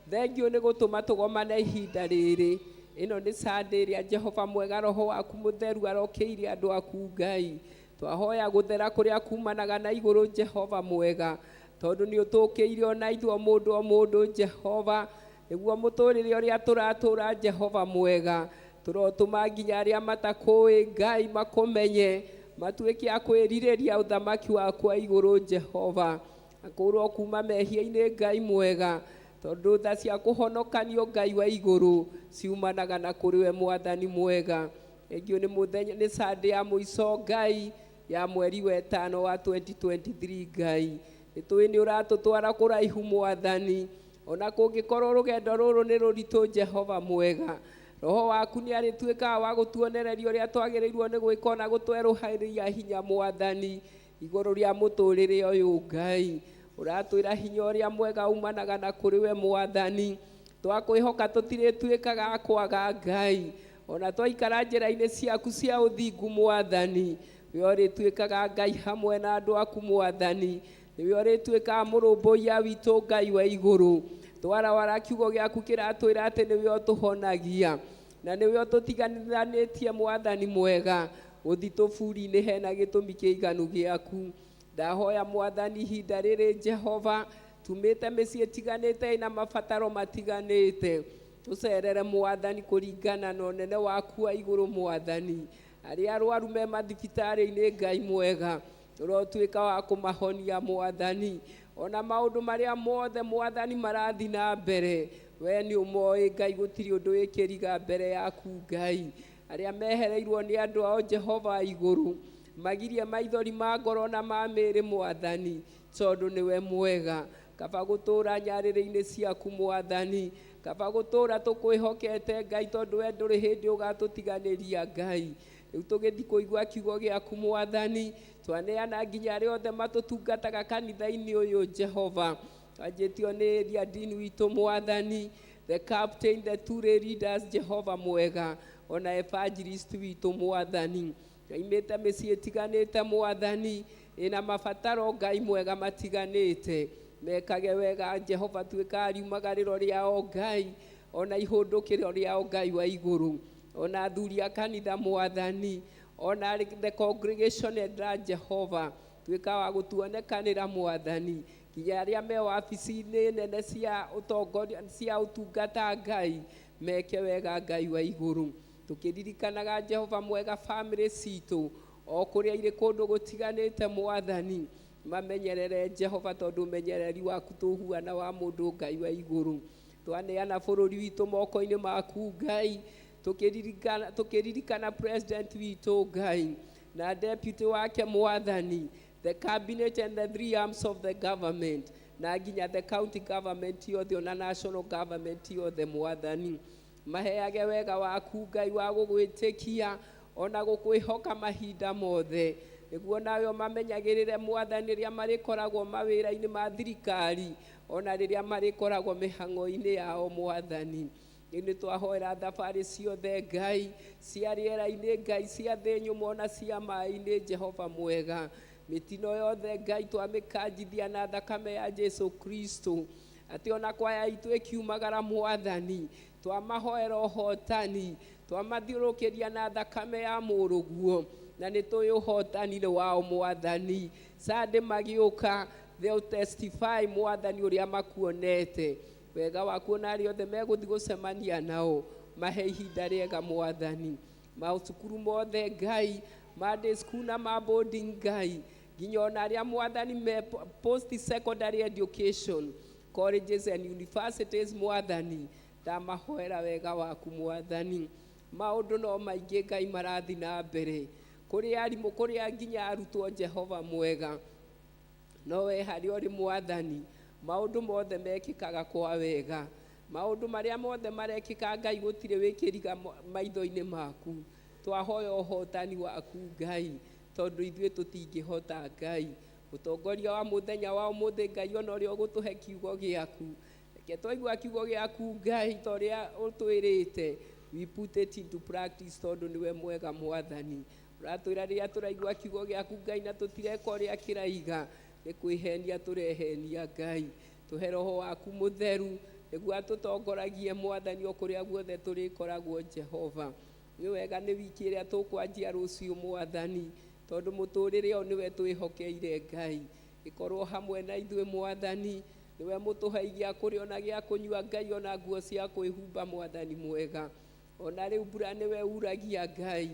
Thengiũ nĩ gũtũma tũgomane ihinda rĩrĩ. Ĩno nĩ Sunday ĩrĩa Jehova mwega roho waku mũtheru arokĩire andũ aku Ngai. Twahoya gũthera kũrĩa kumanaga na igũrũ Jehova mwega. Tondũ nĩ ũtũkĩire ona ithuĩ mũndũ o mũndũ Jehova. Nĩguo mũtũrĩre ũrĩa tũratũra Jehova mwega. Tũrotũma nginya arĩa matakũĩ Ngai makũmenye. Matuĩke a kwĩrirĩria ũthamaki waku wa igũrũ Jehova. Akũrwo kuma mehia-inĩ Ngai mwega. Tondũ tha cia kũhonokanio Ngai wa igũrũ ciumanaga na kũrĩ we mwathani mwega. Ĩngĩ nĩ mũthenya nĩ Sunday ya mũico Ngai ya mweri wa 5 wa 2023 Ngai. Nĩtũĩ nĩ ũratũtwara kũraihu mwathani. Ona kũngĩkorwo rũgendo rũrũ nĩ rũritũ Jehova mwega. Roho waku nĩ arĩtuĩkaga wa gũtuonereria ũrĩa twagĩrĩirwo nĩ gwĩka na gũtwerũhĩria hinya mwathani igũrũ rĩa mũtũrĩre ũyũ Ngai. Ũratwĩra hinya ũrĩa mwega umanaga na kũrĩ we mwathani. Twakwĩhoka tũtirĩtuĩkaga kwaga Ngai. Ona twaikara njĩra-inĩ ciaku cia ũthingu mwathani. We ũrĩtuĩkaga Ngai hamwe na andũ aku mwathani. Nĩwe ũrĩtuĩkaga mũrũmbũiya witũ Ngai wa igũrũ. Twarawara kiugo gĩaku kĩratwĩra atĩ nĩwe ũtũhonagia. Na nĩwe ũtũtiganithanĩtie mwathani mwega. Gũthi tũburi-inĩ hena gĩtũmi kĩiganu gĩaku. Ndahoya mwathani ihinda rĩrĩ Jehova. Tumĩte mĩciĩ ĩtiganĩte na mabataro matiganĩte. tucerere mwathani kuringana na unene waku wa iguru mwathani aria arwaru me mathibitari-ini Ngai mwega urotuika wa kumahonia mwathani ona maundu maria mothe mwathani marathi na mbere we ni umoi Ngai gutiri undu wikiriga mbere yaku Ngai aria mehereirwo ni andu ao Jehova iguru magirie maithori ma ngoro na ma mĩĩrĩ mwathani tondu niwe mwega kaba gutura nyarĩrĩ-inĩ ciaku mwathani kaba gutura tukwihokete Ngai tondu we nduri hindi ugatutiganiria Ngai riu tugithi kuigua kiugo giaku mwathani twaneana nginya aria othe matutungataga kanitha-ini uyu Jehova twanjĩtio nĩ Riadini witũ mwathani the captain the two leaders Jehova mwega ona evangelist witũ mwathani aimĩte mĩciĩ ĩtiganĩte mwathani ĩna mabataro Ngai mwega matiganĩte mekage wega Jehova tuĩka riumagarĩro rĩao Ngai ona ihũndũkĩro rĩao Ngai wa igũrũ ona athuri a kanitha mwathani ona the congregation and Jehova tuĩka wa gũtuonekanĩra mwathani nginya arĩa me wabici-inĩ nene cia ũtongoria cia ũtungata Ngai meke wega Ngai wa igũrũ tukiririkanaga Jehova mwega family citũ o kũrĩa irĩ kũndũ gũtiganĩte mwathani mamenyerere Jehova tondu menyereri waku tũhuana wa mũndũ Ngai wa igũrũ twaneana bũrũri witũ moko-inĩ maku Ngai tukiririkana president witũ Ngai na deputy wake mwathani the cabinet and the three arms of the government na nginya the county government yothe ona national government yothe mwathani maheage wega waku Ngai wa gũgwĩtĩkia ona gũkwĩhoka mahinda mothe nĩguo nawe mamenyagĩrĩre mwathani rĩrĩa marĩkoragwo mawĩra-inĩ ma thirikari ona rĩrĩa marĩkoragwo mĩhang'o-inĩ yao mwathani nĩ twahoera thabarĩ ciothe Ngai cia rĩera-inĩ Ngai cia thĩ nyũmũ ona cia maĩ-inĩ Jehova mwega mĩtino yothe Ngai twamĩkanjithia na thakame ya Jesu Kristo atĩ ona kwaya itũ ĩkiumagara mwathani twamahoera ũhotani twamathiũrũkĩria na thakame ya mũrũguo na nĩ tũĩ ũhotani nĩ wao mwathani Sunday magĩũka they'll testify mwathani ũrĩa makuonete wega waku ona arĩa othe megũthiĩ gũcemania nao mahe ihinda rĩega mwathani macukuru mothe Ngai ma day school na ma boarding Ngai nginya ona arĩa mwathani me post secondary education colleges and universities mwathani ndamahoera wega waku mwathani maũndũ no maingĩ Ngai marathi na mbere kũrĩ arimũ kũrĩ nginya arutwo Jehova mwega no we harĩ ũrĩ mwathani maũndũ mothe mekĩkaga kwa wega maũndũ marĩa mothe marekĩka Ngai gũtirĩ wĩkĩriga maitho-inĩ maku twahoya ũhotani waku Ngai tondu ithuĩ tũtingĩhota Ngai ũtongoria wa mũthenya wa ũmũthĩ Ngai ona ũrĩa ũgũtũhe kiugo gĩaku reke twaigua kiugo gĩaku Ngai torĩa ũtwĩrĩte we put it into practice tondu niwe mwega mwathani ũratwĩra rĩrĩa tũraigua kiugo gĩaku Ngai na tũtireka ũrĩa kĩraiga nĩ kwĩhenia tũrehenia Ngai tũhe roho waku mũtheru nĩguo atũtongoragie mwathani o kũrĩa guothe tũrĩkoragwo Jehova nĩ wega nĩ wiki ĩrĩa tũkwanjia rũciũ mwathani tondu mũtũrĩre o niwe twĩhokeire Ngai ikorwo hamwe na ithuĩ mwathani niwe mũtũhei gĩa kũrĩa ona gĩa kũnyua Ngai ona nguo cia kwĩhumba mwathani mwega ona rĩu mbura niwe uragia Ngai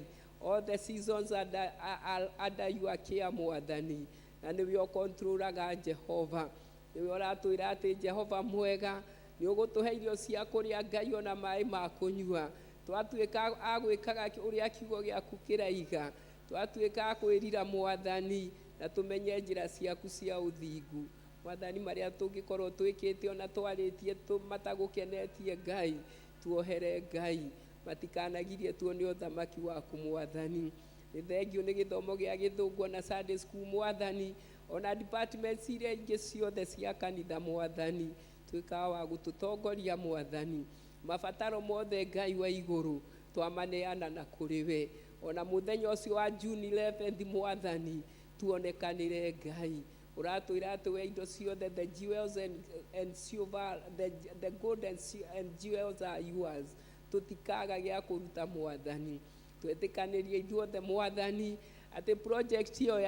all the seasons under your care mwathani na niwe ũkontrolaga Jehova niwe ũratwĩra atĩ Jehova mwega nĩ ũgũtũhe irio cia kũrĩa Ngai ona maĩ ma kũnyua twatuĩka agwĩkaga ũrĩa kiugo gĩaku kĩraiga twatuĩka kwĩrira mwathani na tũmenye njĩra ciaku cia ũthingu mwathani marĩa tũngĩkorwo twĩkĩte ona twarĩtie matagũkenetie Ngai tuohere Ngai matikanagirie tuone ũthamaki waku mwathani nĩ thengio nĩ gĩthomo gĩa gĩthũngũ na Sunday school mwathani ona departments iria ingĩ ciothe cia kanitha mwathani tuĩka wa gũtũtongoria mwathani mabataro mothe Ngai wa igũrũ twamaneana na kũrĩ we ona mũthenya ũcio wa June 11 mwathani tuonekanĩre Ngai ũratwĩra atĩ we indo ciothe the jewels and silver the gold and jewels are yours tũtikaga gĩa kũruta mwathani twetĩkanĩrie ithuothe mwathani atĩ project ĩyo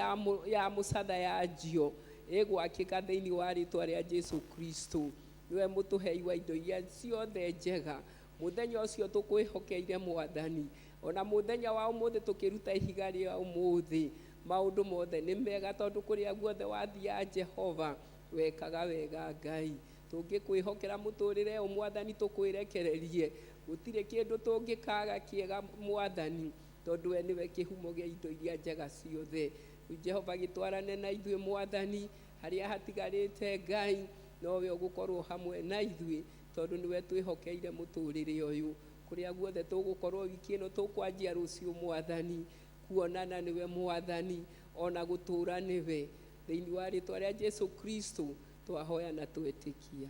ya mũcatha ya njio ĩgwakĩka thĩinĩ wa rĩtwa rĩa Jesu Kristo niwe mũtũhei wa indo iria ciothe njega muthenya ucio tukwihokeire mwathani ona muthenya wa umuthi tukiruta ihiga ria umuthi maundu mothe ni mega tondu kuria guothe wathia Jehova wekaga wega Ngai tungikwihokera muturire umwathani tukwirekererie gutire kindu tungikaga kiega mwathani tondu we niwe kihumo gia indo iria njega ciothe Jehova gitwarane na ithuĩ mwathani haria hatigarite Ngai nowe ugukorwo hamwe na ithuĩ tondu niwe twihokeire muturire uyu kuria guothe tugukorwo wiki ino tukwanjia rucio mwathani kuonana niwe mwathani ona gutura niwe thiini wa ritwa ria Jesu Kristo twahoya na twetikia.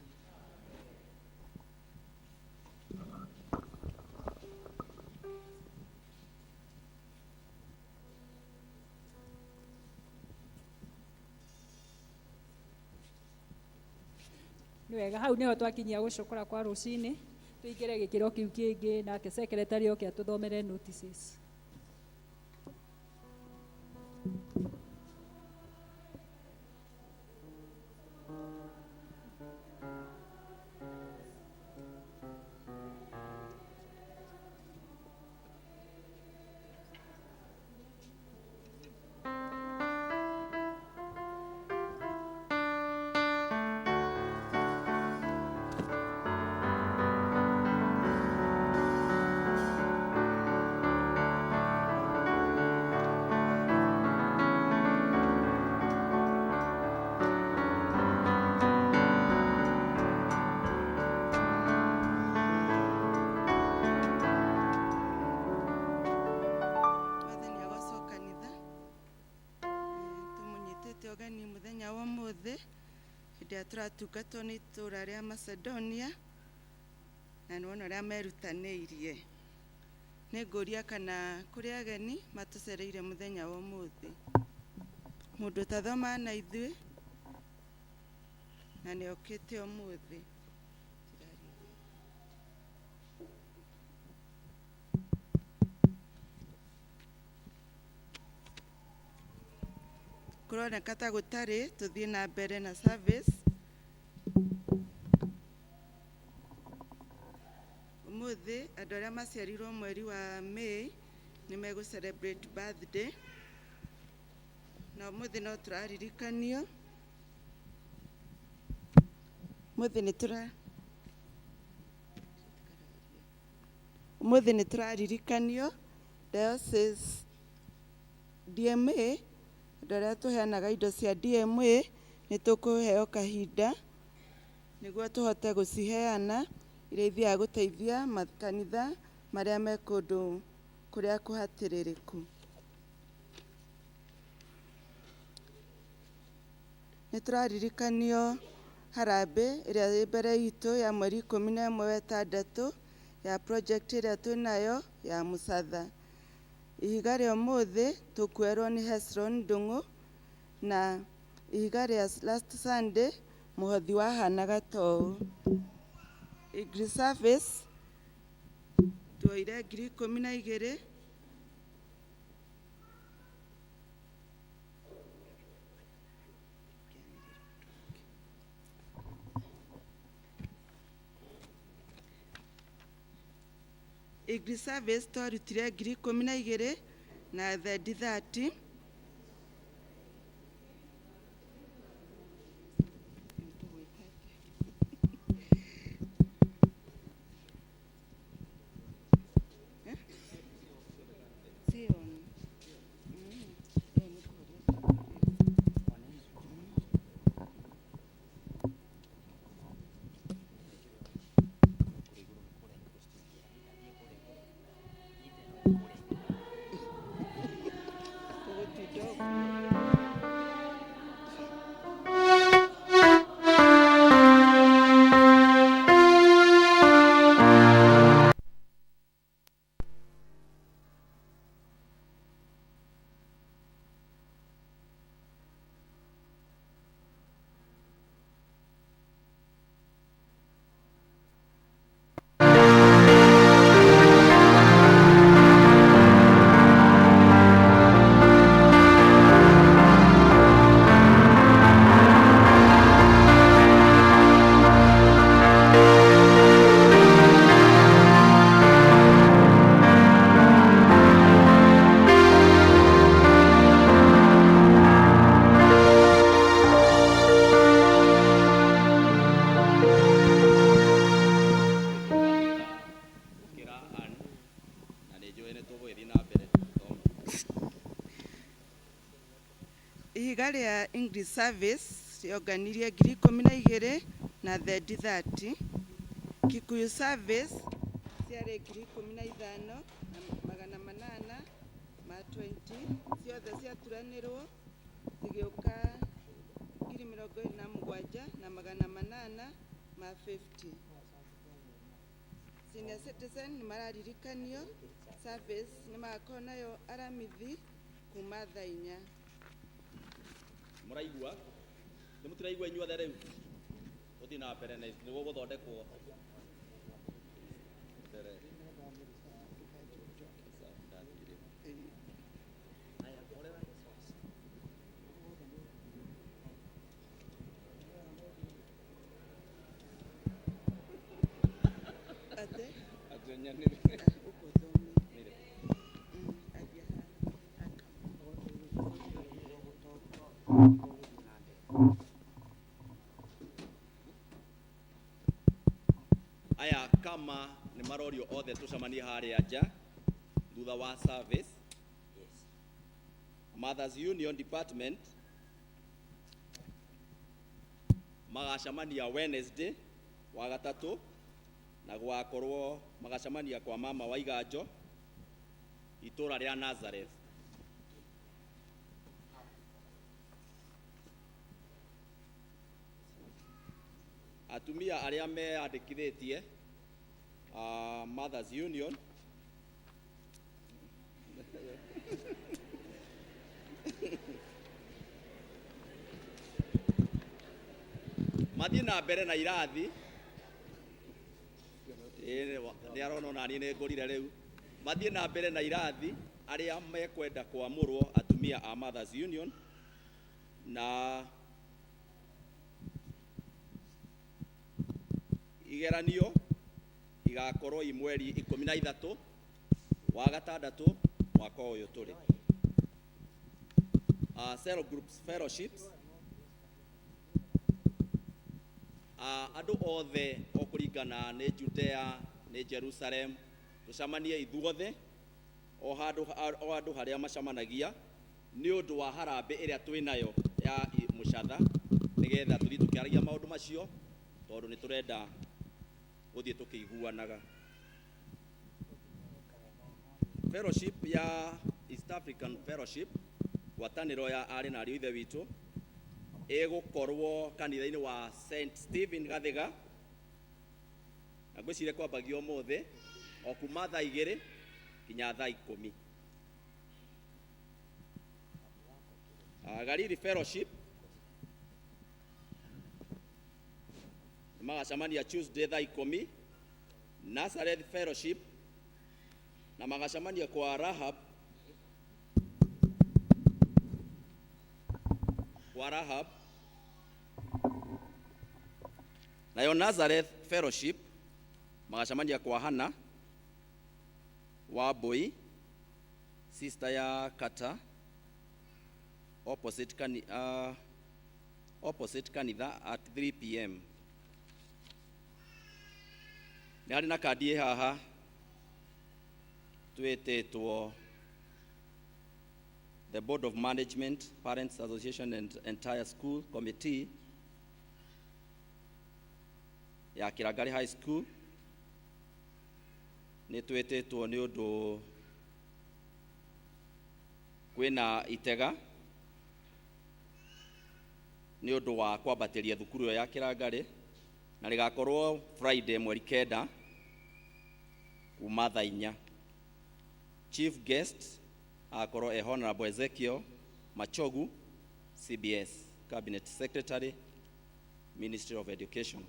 Nĩ wega hau nĩho twakinyia gũcokora kwa rũcinĩ tũingĩre gĩkĩro kĩu kĩngĩ nake secretary oke atũthomere notices. Turatungatwo nĩ itũũra rĩa Macedonia na nĩwona ũrĩa merutanĩirie. Nĩngũria kana kũrĩ ageni matũcereire mũthenya wa ũmũthĩ. Mũndũ ũtathomaga na ithuĩ na nĩokĩte ũmũthĩ. Kũroneka ta gũtarĩ tũthiĩ na mbere na service. Umuthi andũ arĩa maciarirwo mweri wa May nĩ megũ celebrate birthday na umuthi no tũraririkanio umuthi nĩ tũraririkanio diocese DMA andũ arĩa tũheanaga indo cia DMA nĩ tũkũheo kahinda nĩguo tũhote gũciheana iria ithiaga gũteithia makanitha marĩa me kũndũ kũrĩa kũhatĩrĩrĩku. Nĩ tũraririkanio harambĩ ĩrĩa ĩ mbere itũ ya mweri 11/6 ya project ĩrĩa twĩnayo ya Mũcatha. Ihiga rĩa ũmũthĩ tũkuerwo nĩ Hesron Ndung'u na ihiga rĩa last Sunday Mũhothi wahanaga toũ. Igri service tuoire 12,000 Igri service twarutire 12,000 na thendi 30 ihiga rĩa English service rĩonganirie 12,000 na thendi 30. Kikuyu service ciarĩ 15,800 ma 20, ciothe ciaturanĩrwo cigĩũka 27,800 ma 50. Senior citizen nĩ mararirikanio service nĩ magakorwo nayo aramithi kuma thaa 4. Mũraigua nĩ mũtiraigua inyuothe rĩu gũthiĩ na mbere na nĩguo gũthondekwo aya kama nĩ marorio othe tũcemanie harĩa nja thutha wa service. Mothers Union Department magacemania Wednesday wa gatatũ na gwakorwo magacemania kwa mama wa Iganjo itũra rĩa Nazareth. Atumia arĩa meandĩkithĩtie Mothers Union mathiĩ na mbere na irathi nĩ arona ona niĩ nĩ ngũrire rĩu mathiĩ na mbere na irathi arĩa mekwenda kwamũrwo atumia a Mothers Union na igeranio igakorwo imweri 13 wa gatandatũ mwaka ũyũ tũrĩ. Cell groups fellowships andũ othe okũringana nĩ Judea nĩ Jerusalem tũcemanie ithuothe o handũ harĩa macemanagia nĩ ũndũ wa harambĩ ĩrĩa twĩnayo ya mũcatha nĩgetha tũthiĩ tũkĩaragia maũndũ macio tondũ nĩ tũrenda gũthiĩ tũkĩiguanaga. Fellowship ya East African Fellowship ngwatanĩro ya arĩ na ariũ ithe witũ ĩgũkorwo kanitha-inĩ wa St. Stephen Gathĩga na ngwĩciria kwambagio ũmũthĩ o kuma thaa 2 nginya thaa 10. Galili Fellowship magacemania Tuesday thaa 10. Nazareth Fellowship na magacemania kwa Rahab nayo Nazareth Fellowship magacemania kwa Hana Wambui sister ya Kata opposite kanitha at 3 p.m. Nĩ harĩ na kandi haha twĩtĩtwo the Board of Management, Parents Association and entire school committee ya Kirangari High School nĩ twĩtĩtwo nĩ ũndũ kwĩna itega nĩ ũndũ wa kwambatĩria thukuru ya Kirangari na rĩgakorwo Friday mweri 9 kuma thaa 4. Chief guest akorwo Honorable Ezekiel Machogu CBS Cabinet Secretary Ministry of Education.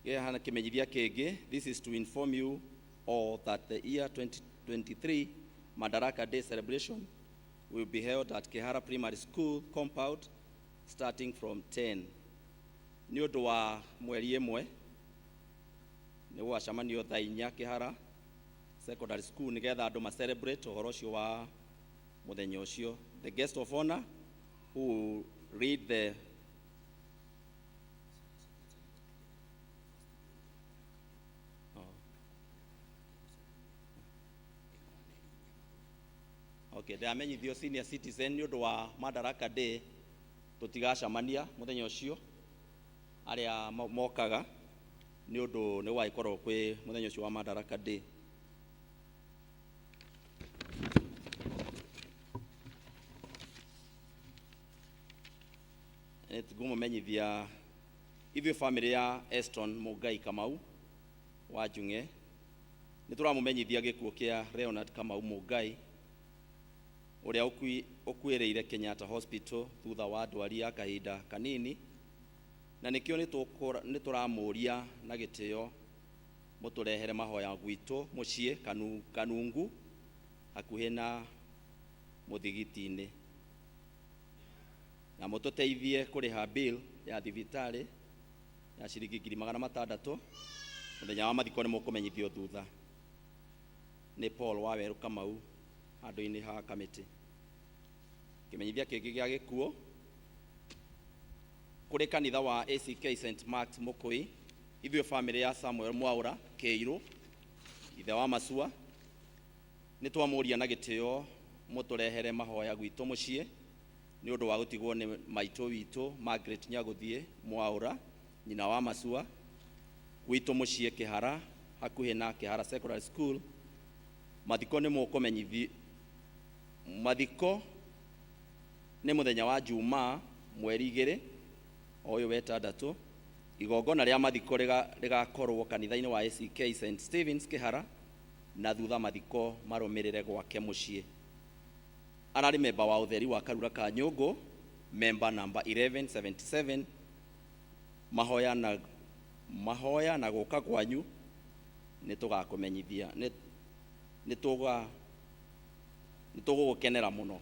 Hana kimenyithia kĩngĩ, this is to inform you all that the year 2023 Madaraka Day celebration will be held at Kehara Primary School compound starting from 10. Nĩ ũndũ wa mweri ĩmwe nĩ gwacemanio thaa 4 Kehara Secondary School nĩgetha andũ ma celebrate ũhoro ũcio wa mũthenya ũcio. The guest of honor who will read the Okay, ndamenyithio senior citizen ni undu wa Madaraka Day tutigacamania muthenya ucio aria mokaga ni undu ni waikorwo kwi muthenya ucio wa Madaraka Day. Tugumumenyithia ithuĩ family ya Eston Mugai Kamau wa Njung'e nĩ tũramumenyithia gĩkuũ kĩa Leonard Kamau Mugai ũrĩa ũkuĩrĩire Kenyatta Hospital thutha wa ndwari ya kahinda kanini, na nĩkĩo nĩ tũramũria na gĩtĩo mũtũrehere mahoya gwitũ mũciĩ Kanungu hakuhĩ na mũthigiti-inĩ, na mũtũteithie kũrĩha bill ya thibitarĩ ya ciringi 600. Mũthenya wa mathiko nĩ mũkũmenyithio thutha nĩ Paul Waweru Kamau handũ-inĩ ha kamĩtĩ. Kĩmenyithia kĩngĩ gĩa gĩkuũ kũrĩ kanitha wa ACK St. Mark's Mũkũi, ithuĩ family ya Samuel Mwaura Kĩirũ ithe wa Masua nĩ twamũria na gĩtĩo mũtũrehere mahoya gwitũ mũciĩ nĩ ũndũ wa gũtigwo nĩ maitũ witũ Margaret Nyagũthiĩ Mwaura nyina wa Masua gwitũ mũciĩ Kĩhara hakuhĩ na Kĩhara Secondary School. Mathiko nĩ mũkũmenyithio, mathiko nĩ mũthenya wa Jumaa mweri 2 ũyũ wa 6. Igongona rĩa mathiko rĩgakorwo kanitha-inĩ wa ACK St. Stephen's Kĩhara na thutha mathiko marũmĩrĩre gwake mũciĩ. Ararĩ memba wa ũtheri wa Karura ka Nyũngũ, member number 1177. Mahoya na gũka kwanyu nĩ tũgakũmenyithia, nĩ tũgũgũkenera mũno.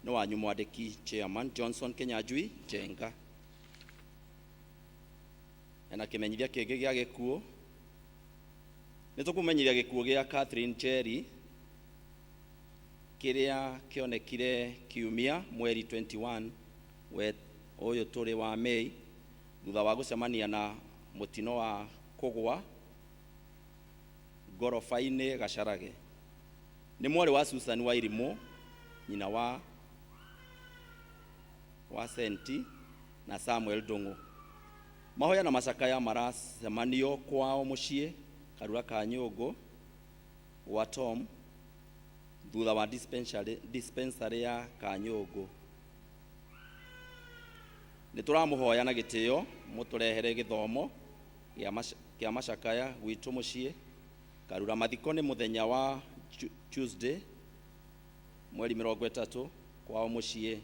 Nĩ wanyu mwandĩki Chairman Johnson Kenyanjui Njenga. Na kĩmenyithia kĩngĩ gĩa gĩkuũ nĩ tũkũmenyithia gĩkuũ gĩa Catherine Njeri kĩrĩa kĩonekire kiumia mweri 21 ũyũ tũrĩ wa Mei thutha wa gũcemania na mũtino wa kũgwa ngoroba-inĩ Gacarage. Nĩ mwarĩ wa Susan Wairimũ nyina wa Senti na Samuel Ndung'u. Mahoya na macakaya maracemanio kwao mũciĩ Karura ka Nyũngũ wa Tom thutha wa dispensary ya Kanyũngũ. Nĩ tũramũhoya na gĩtĩo mũtũrehere gĩthomo kĩa macakaya gwitũ mũciĩ Karura. Mathiko nĩ mũthenya wa Tuesday mweri 30 kwao mũciĩ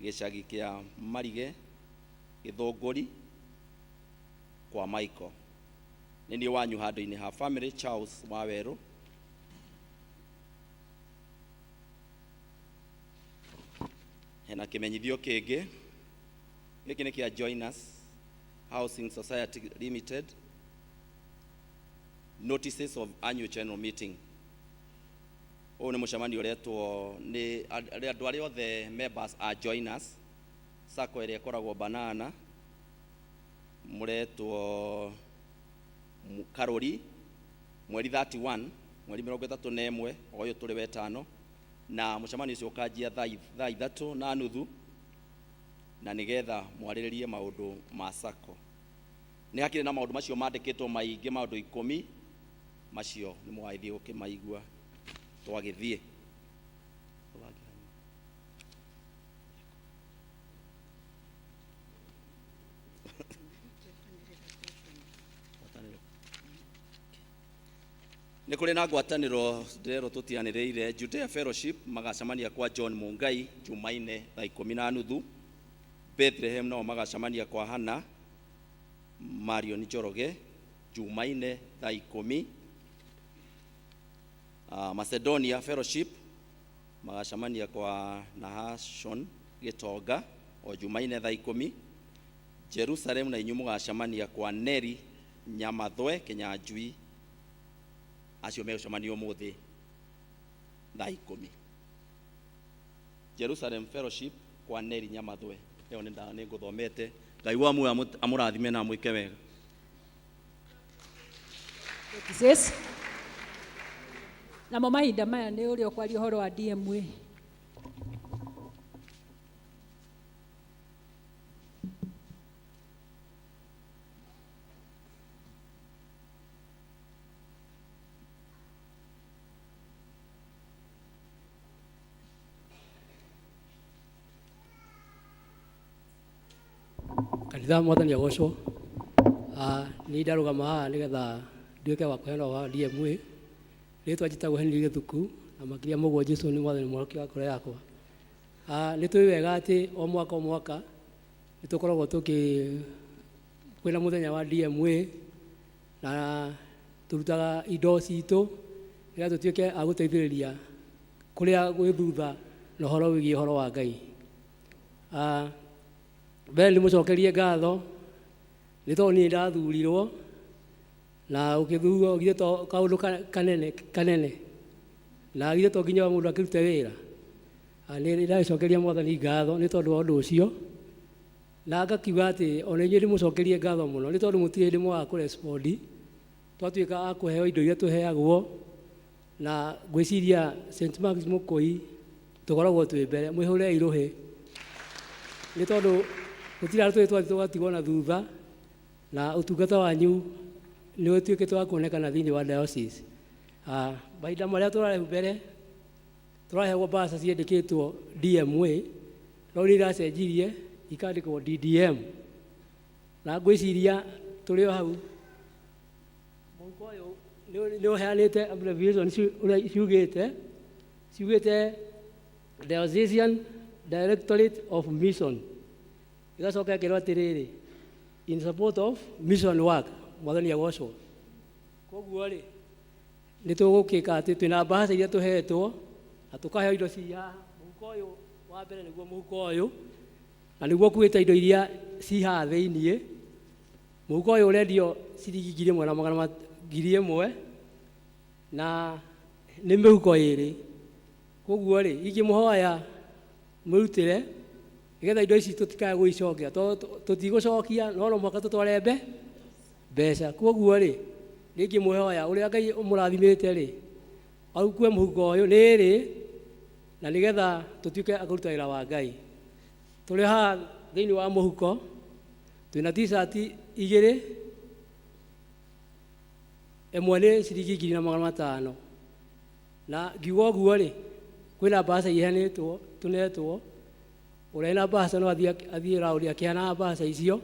gĩcagi kĩa Marige Gĩthũngũri kwa Michael. Nĩ niĩ wanyu handũ-inĩ ha family Charles Waweru. Hena kĩmenyithio kĩngĩ gĩkĩ nĩ kĩa Join Us Housing Society Limited. Notices of annual general meeting. Ũyũ nĩ mũcemanio ũretwo nĩ andũ arĩa othe members are Join Us sacco ĩrĩa ĩkoragwo Banana, mũretwo Karori mweri 31 mweri 31 ũyũ tũrĩ wetano, na mũcemanio ũcio ũkanjia thaa 3:30 na nĩgetha mwarĩrĩrie maũndũ ma sacco. Nĩ hakĩrĩ na maũndũ macio mandĩkĩtwo maingĩ, maũndũ 10 macio nĩ mwaithie gũkĩmaigua twagĩthiĩ. Nĩ kũrĩ na ngwatanĩro ndĩrerwo tũtianĩrĩire Judea Fellowship magacemania kwa John Mungai Jumaine thaa 10:30. Bethlehem nao magacemania kwa Hana Marion Njoroge Jumaine thaa 10. Macedonia Fellowship magacemania kwa Nahashon Gĩtonga o Jumaine thaa 10. Jerusalem na inyuĩ mũgacemania kwa Neri Nyamathwe Kenyanjui, acio megũcemanio ũmũthĩ thaa 10. Jerusalem Fellowship kwa Neri Nyamathwe, ĩyo nĩ ngũthomete. Ngai wa muoyo amũrathime na amwĩke wega. namo mahinda maya nĩ ũrĩa ũkwaria ũhoro wa DMA. Kanitha mwathani agocwo. Nĩ ndarũgama haha nĩgetha nduĩke wa kũheana wa DMA. Rĩtwa njĩtagwo Henry Gĩthuku na makĩria mũgwo Jesũ nĩ mwathani mũhonokia wa ngoro yakwa. Nĩ tũĩ wega atĩ o mwaka nĩ tũkoragwo kwĩna mũthenya wa DMA na tũrutaga indo citũ nĩgetha tũtuĩke a gũteithĩrĩria kũrĩa gwĩ thutha na ũhoro wĩgiĩ ũhoro wa Ngai. Mbere nĩ mũcokerie ngatho nĩ tondũ niĩ ndathurirwo na ũkĩthurwo githĩ to kaũndũ kanene na githĩ to nginya mũndũ akĩrute wĩra. Nĩ ndagĩcokeria mwathani ngatho nĩ tondũ wa ũndũ ũcio, na ngakiuga atĩ ona inyuĩ ndĩmũcokerie ngatho mũno nĩ tondũ mũtirĩ hĩndĩ mwaga kũrespondi twatuĩka a kũheo indo iria tũheagwo, na ngwĩciria St. Mark's Mũkũi tũkoragwo twĩ mbere, mwĩhũrei rũhĩ nĩ tondũ gũtirarĩ tũgĩtwathi tũgatigwo na thutha, na ũtungata wanyu nĩ ũtuĩkĩte wa kuonekana thĩinĩ wa diocese. Mahinda marĩa tũrarĩ mbere tũraheagwo mbaca ciandĩkĩtwo DMA, no nĩ iracenjirie ikandĩkwo DDM, na ngwĩciria tũrĩ o hau. Mũhuko ũyũ nĩ ũheanĩte abbreviation ũrĩa ciugĩte Diocesan Directorate of Mission, igacoka ĩkerwo atĩrĩrĩ, in support of mission work, mwathani agocwo. Koguo rĩ nĩ tũgũkĩka atĩ twĩna mbaca iria tũhetwo na tũkaheo indo ci haha. Mũhuko ũyũ wa mbere nĩguo mũhuko ũyũ na nĩguo kuĩte indo iria ci haha thĩiniĩ. Mũhuko ũyũ ũrendio ciringi 1,100 na nĩ mĩhuko ĩrĩ. Koguo rĩ ingĩmũhoya mwĩrutĩre nĩgetha indo ici tũtikae gũicokia, tũtigũcokia no mũhaka tũtware mbeca. Koguo rĩ ingĩmũhoya ũrĩa Ngai ũmũrathimĩte rĩ aukue mũhuko ũyũ nĩrĩ, na nĩgetha tũtuĩke a kũruta wĩra wa Ngai. Tũrĩ haha thĩinĩ wa mũhuko twĩna t-shirt 2, ĩmwe nĩ ciringi 2,500, na ngiuga ũguo rĩ kwĩna mbaca iheanĩtwo tũnetwo, ũrĩa na mbaca no athiĩ raũndi akĩheanaga mbaca icio,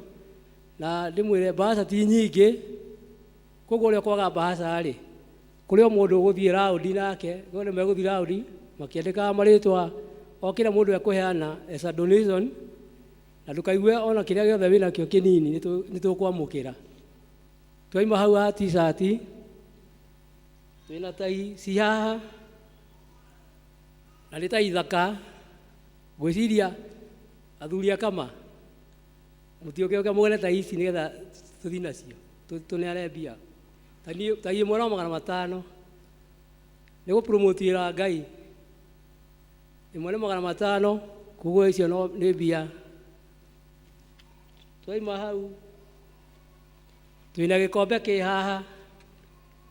na ndĩmwĩre mbaca ti nyingĩ. Koguo ũrĩa kwaga mbaca rĩ kũrĩ o mũndũ ũgũthiĩ raũndi nake, gũothe megũthiĩ raũndi makĩandĩkaga marĩtwa o kĩrĩa mũndũ ekũheana as a donation, na ndũkaigue ona kĩrĩa gĩothe wĩnakĩo kĩnini nĩ tũkwamũkĩra. Twaima hau ha t-shirt twĩna tai ci haha na nĩ tai thaka. Ngwĩciria athuri a Kama mũtiũkĩũke mũgũre tai ici nĩgetha tũthiĩ nacio tũneane mbia. Tai 1,500 nĩ gũpromotiĩra Ngai, 1,500, koguo icio no nĩ mbia. Twaima hau twĩna gĩkombe kĩ haha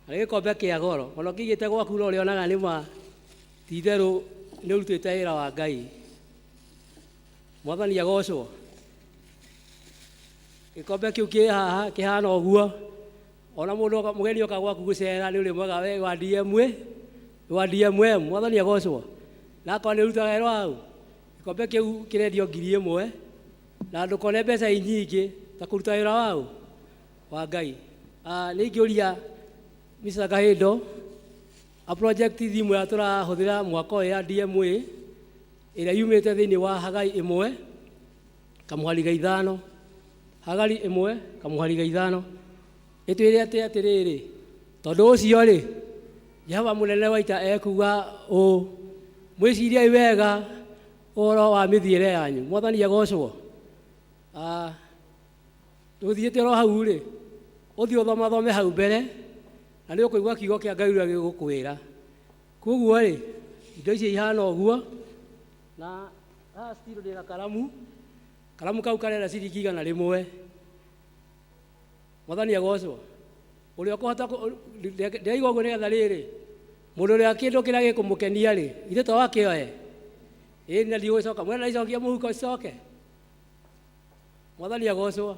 na nĩ gĩkombe kĩa goro, ona ũkĩigĩte gwaku no ũrĩonaga nĩ ma ti itherũ nĩ ũrutĩte wĩra wa Ngai. Mwathani agocwo. Gĩkombe kĩu kĩ haha kĩhana ũguo, ona mũndũ mũgeni oka gwaku gũcera nĩ ũrĩ mwega we wa DMM, mwathani agocwo. Na akorwo nĩ ũrutaga wĩra hau, gĩkombe kĩu kĩrendio 1,000 na ndũkone mbeca nyingĩ ta kũruta wĩra wa Ngai. Nĩ ingĩũria Mr. Kahindo a project thimũ ya tũrahũthĩra mwaka ũyũ ya DMA ĩrĩa yumĩte thĩinĩ wa Hagai 1 kamũhari 5, Hagai 1 kamũhari 5, ĩtwĩre atĩrĩrĩ, tondũ ũcio rĩ Jehova mũnene wa ita ekuga mwĩciriei wega ũhoro wa mĩthiĩre yanyu. Mwathani agocwo. Tũthiĩte ro hau rĩ ũthiĩ ũthome hau mbere na nĩ ũkũigua kiugo kĩa Ngai ũrĩa gĩgũkwĩra. Koguo rĩ indo icio ihana ũguo, na haha still ndĩna karamu kau karera ciringi 100. Mwathani agocwo. Ũrĩa ũkũhota ndĩraigua ũguo nĩgetha rĩrĩ Mundu ria kindu kiria gikumukenia ri ithe to wakioe na ndigũcoka mwena icokia mũhuko icoke Mwathani agocwo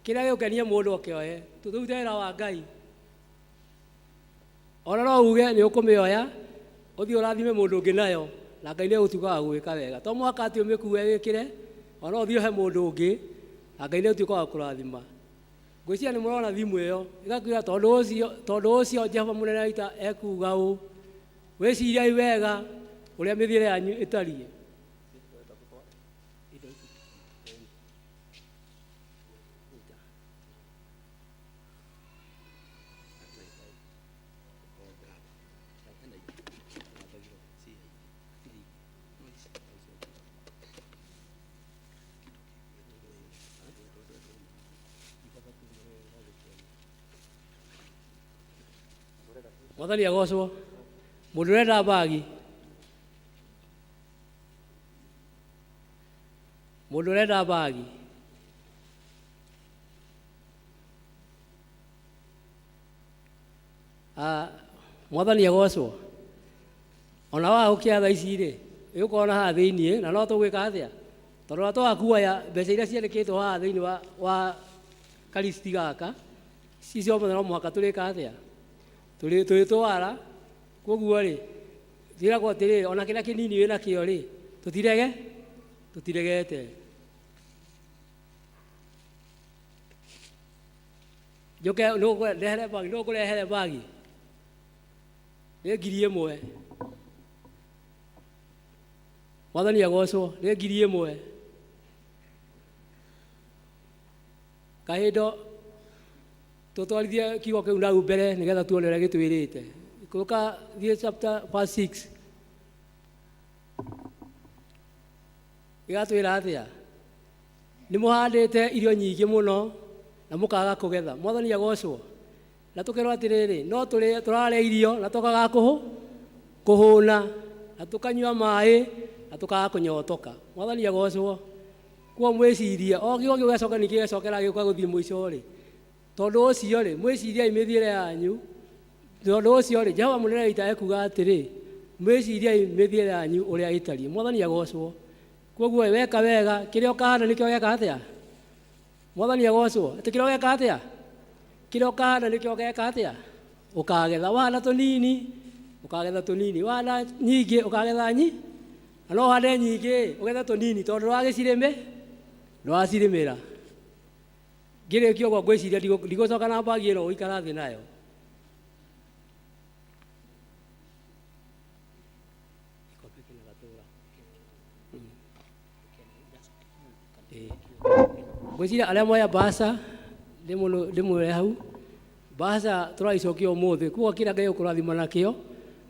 kiria gĩgũkenia mũndũ okĩoe tũrute wĩra wa Ngai ona no uge nĩ ũkũmĩoya ũthiĩ ũrathime mũndũ ũngĩ nayo na Ngai nĩ ũtuĩka wa gwĩka wega to mwaka atĩ ũmĩkue wĩkĩre ona ũthiĩ ũhe mũndũ ũngĩ na Ngai nĩ ũtuĩka wa kũrathima ngwĩciria nĩ mũrona thimũ ĩyo ĩgakwĩra tondũ ũcio Jehova mũnene wa ita ekuga ũũ wĩciriai wega ũrĩa mĩthiĩre yanyu ĩtariĩ Mwathani agocwo mũndũ ũrenda bagi mũndũ ũrenda bagi Mwathani agocwo ona wa ũkĩa thaa ici rĩ ũgũkorwo na haha thĩiniĩ na no tũgwĩka atĩa tondũ na twakuoya mbeca iria ciandĩkĩtwo haha thĩiniĩ wa karisti gaka icio no mũhaka tũrĩka atĩa tũrĩtwara koguo rĩ njĩragwo atĩrĩrĩ ona kĩrĩa kĩnini wĩna kĩo rĩ tũtiregete njoke ndehere bagi no kũrehere bagi nĩ 1,000 Mwathani agocwo nĩ 1,000 kahindo tutwarithie kiugo kiu nau mbere nigetha tuone ũrĩa gĩtwĩrĩte Kuruka thiĩ chapter verse 6 gĩgatwĩra atĩa nĩ mũhandĩte irio nyingĩ mũno na mũkaga kũgetha Mwathani agocwo na tũkerwo atĩrĩrĩ no tũrarĩa irio na tũkaga kũhũna na tũkanyua maĩ na tũkaga kũnyotoka Mwathani agocwo kuo mwĩcirie o kiugo kĩu gĩacoka ningĩ gĩcokera gĩũka gũthiĩ mũico rĩ tondũ ũcio rĩ mwĩciriai mĩthiĩre yanyu tondũ ũcio rĩ Jehova mũnene wa ita ekuga atĩrĩ mwĩciriai mĩthiĩre yanyu ũrĩa ĩtariĩ Mwathani agocwo koguo weka wega kĩrĩa ũkahanda nĩkĩo geka atĩa Mwathani agocwo atĩ kĩrĩa ũgeka atĩa kĩrĩa ũkahanda nĩkĩo geka atĩa ũkagetha wahanda tũnini ũkagetha tũnini wahanda nyingĩ ũkagetha na no ũhande nyingĩ ũgethe tũnini tondũ ndwacirĩmĩra ngĩrĩkia ũguo ngwĩciria ndigũcoka na bagi ĩno gũikara thĩ nayo ngwĩciria arĩa moya mbaca ndĩmwĩre hau mbaca tũraicokia ũmũthĩ kuoguo kĩrĩa Ngai ũkũrathima nakĩo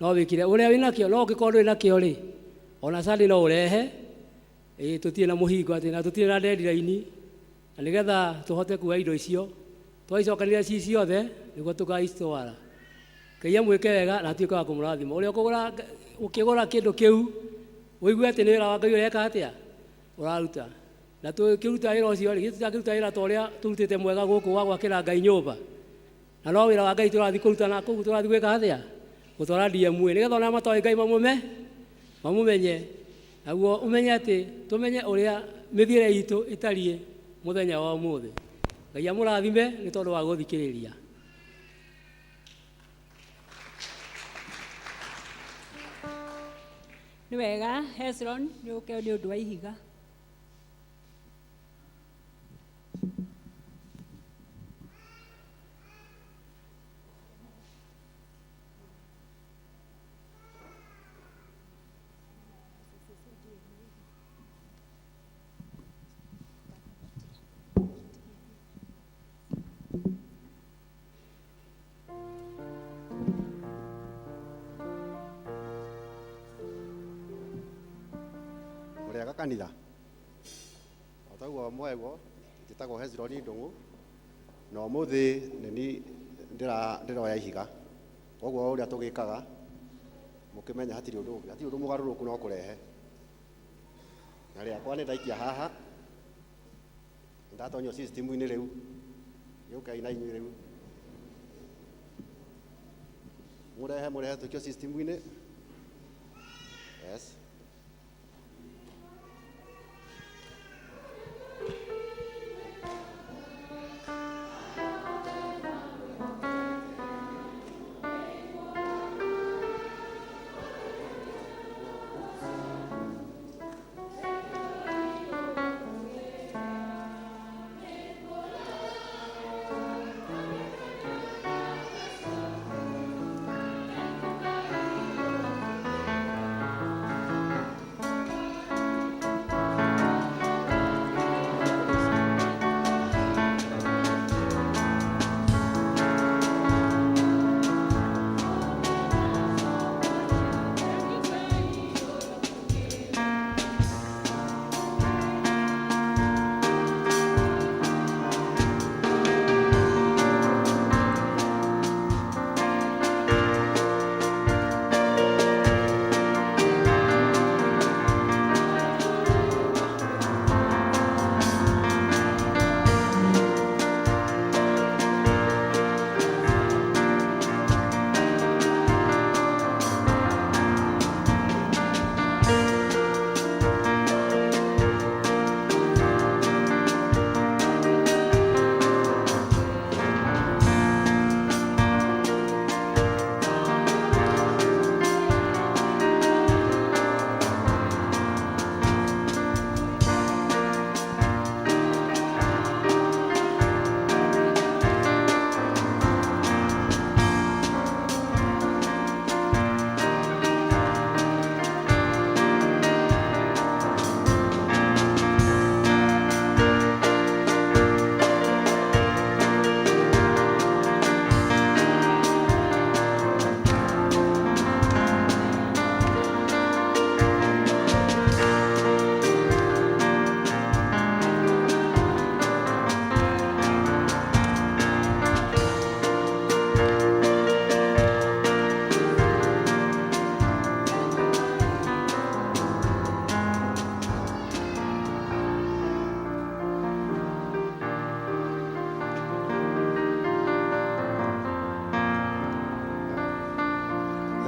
no wĩkire ũrĩa wĩnakĩo no ũngĩkorwo ndũrĩ nakĩo rĩ ona Sunday no ũrehe tũtirĩ na mũhingo atĩ na tũtirĩ na deadline na nĩgetha tũhote kuoya indo icio twaicokanĩrĩria ci ciothe nĩguo tũgaicitwara Ngai amwĩke wega na atuĩke wa kũmũrathima ũrĩa ũkĩgũra kĩndũ kĩu ũigue atĩ nĩ wĩra wa Ngai ũreka atĩa ũraruta na tũkĩruta wĩra ũcio rĩ tũtakĩruta wĩra ta ũrĩa tũrutĩte mwega gũkũ wa gwakĩra Ngai nyũmba na no wĩra wa Ngai tũrathiĩ kũrutana kũu tũrathiĩ gwĩka atĩa gũtwara DMA nĩgetha ona matoĩ Ngai mamũmenye naguo ũmenye atĩ tũmenye ũrĩa mĩthiĩre itũ ĩtariĩ mũthenya wa ũmũthĩ Ngai amũrathime nĩ tondũ wa gũthikĩrĩria nĩ wega Hezron nĩ ũke nĩ ũndũ wa ihiga kanitha otaguo mwego njĩtagwo Hezron Ndung'u na ũmũthĩ nĩ ndĩroya ihiga koguo ũrĩa tũgĩkaga mũkĩmenya hatirĩ ũndũ mũgarũrũku no kũrehe na rĩakwa nĩ ndaikia haha ndatonyio system-inĩ rĩu gĩũkai na inyuĩ rĩu murehe tukio system-inĩ. Yes.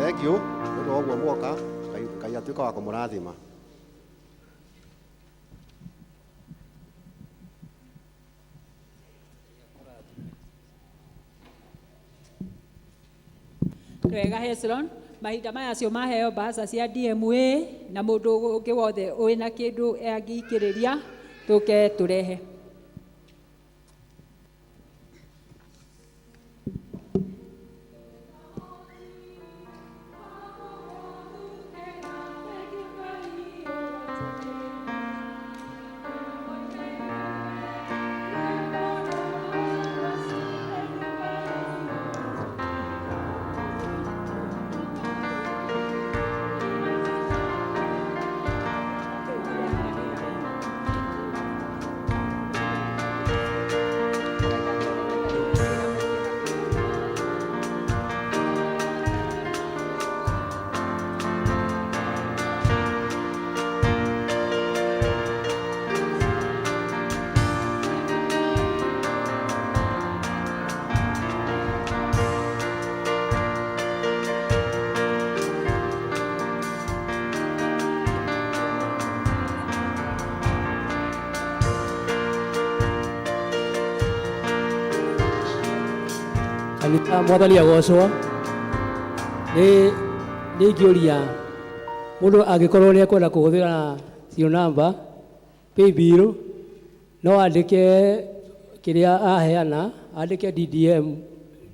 Thank you. Ndio ũguo muoka, Ngai atuĩka wa kũmũrathima. Wega Hezron, mahinda maya cio maheo bahasha cia DMA na mũndũ ũngĩ wothe ũrĩ na kĩndũ angĩikĩrĩria tũke tũrehe. Mwathani agocwo nĩ ingĩũria mũndũ angĩkorwo nĩ ekwenda kũhũthĩra serial number paybill no andĩke kĩrĩa aheana, andĩke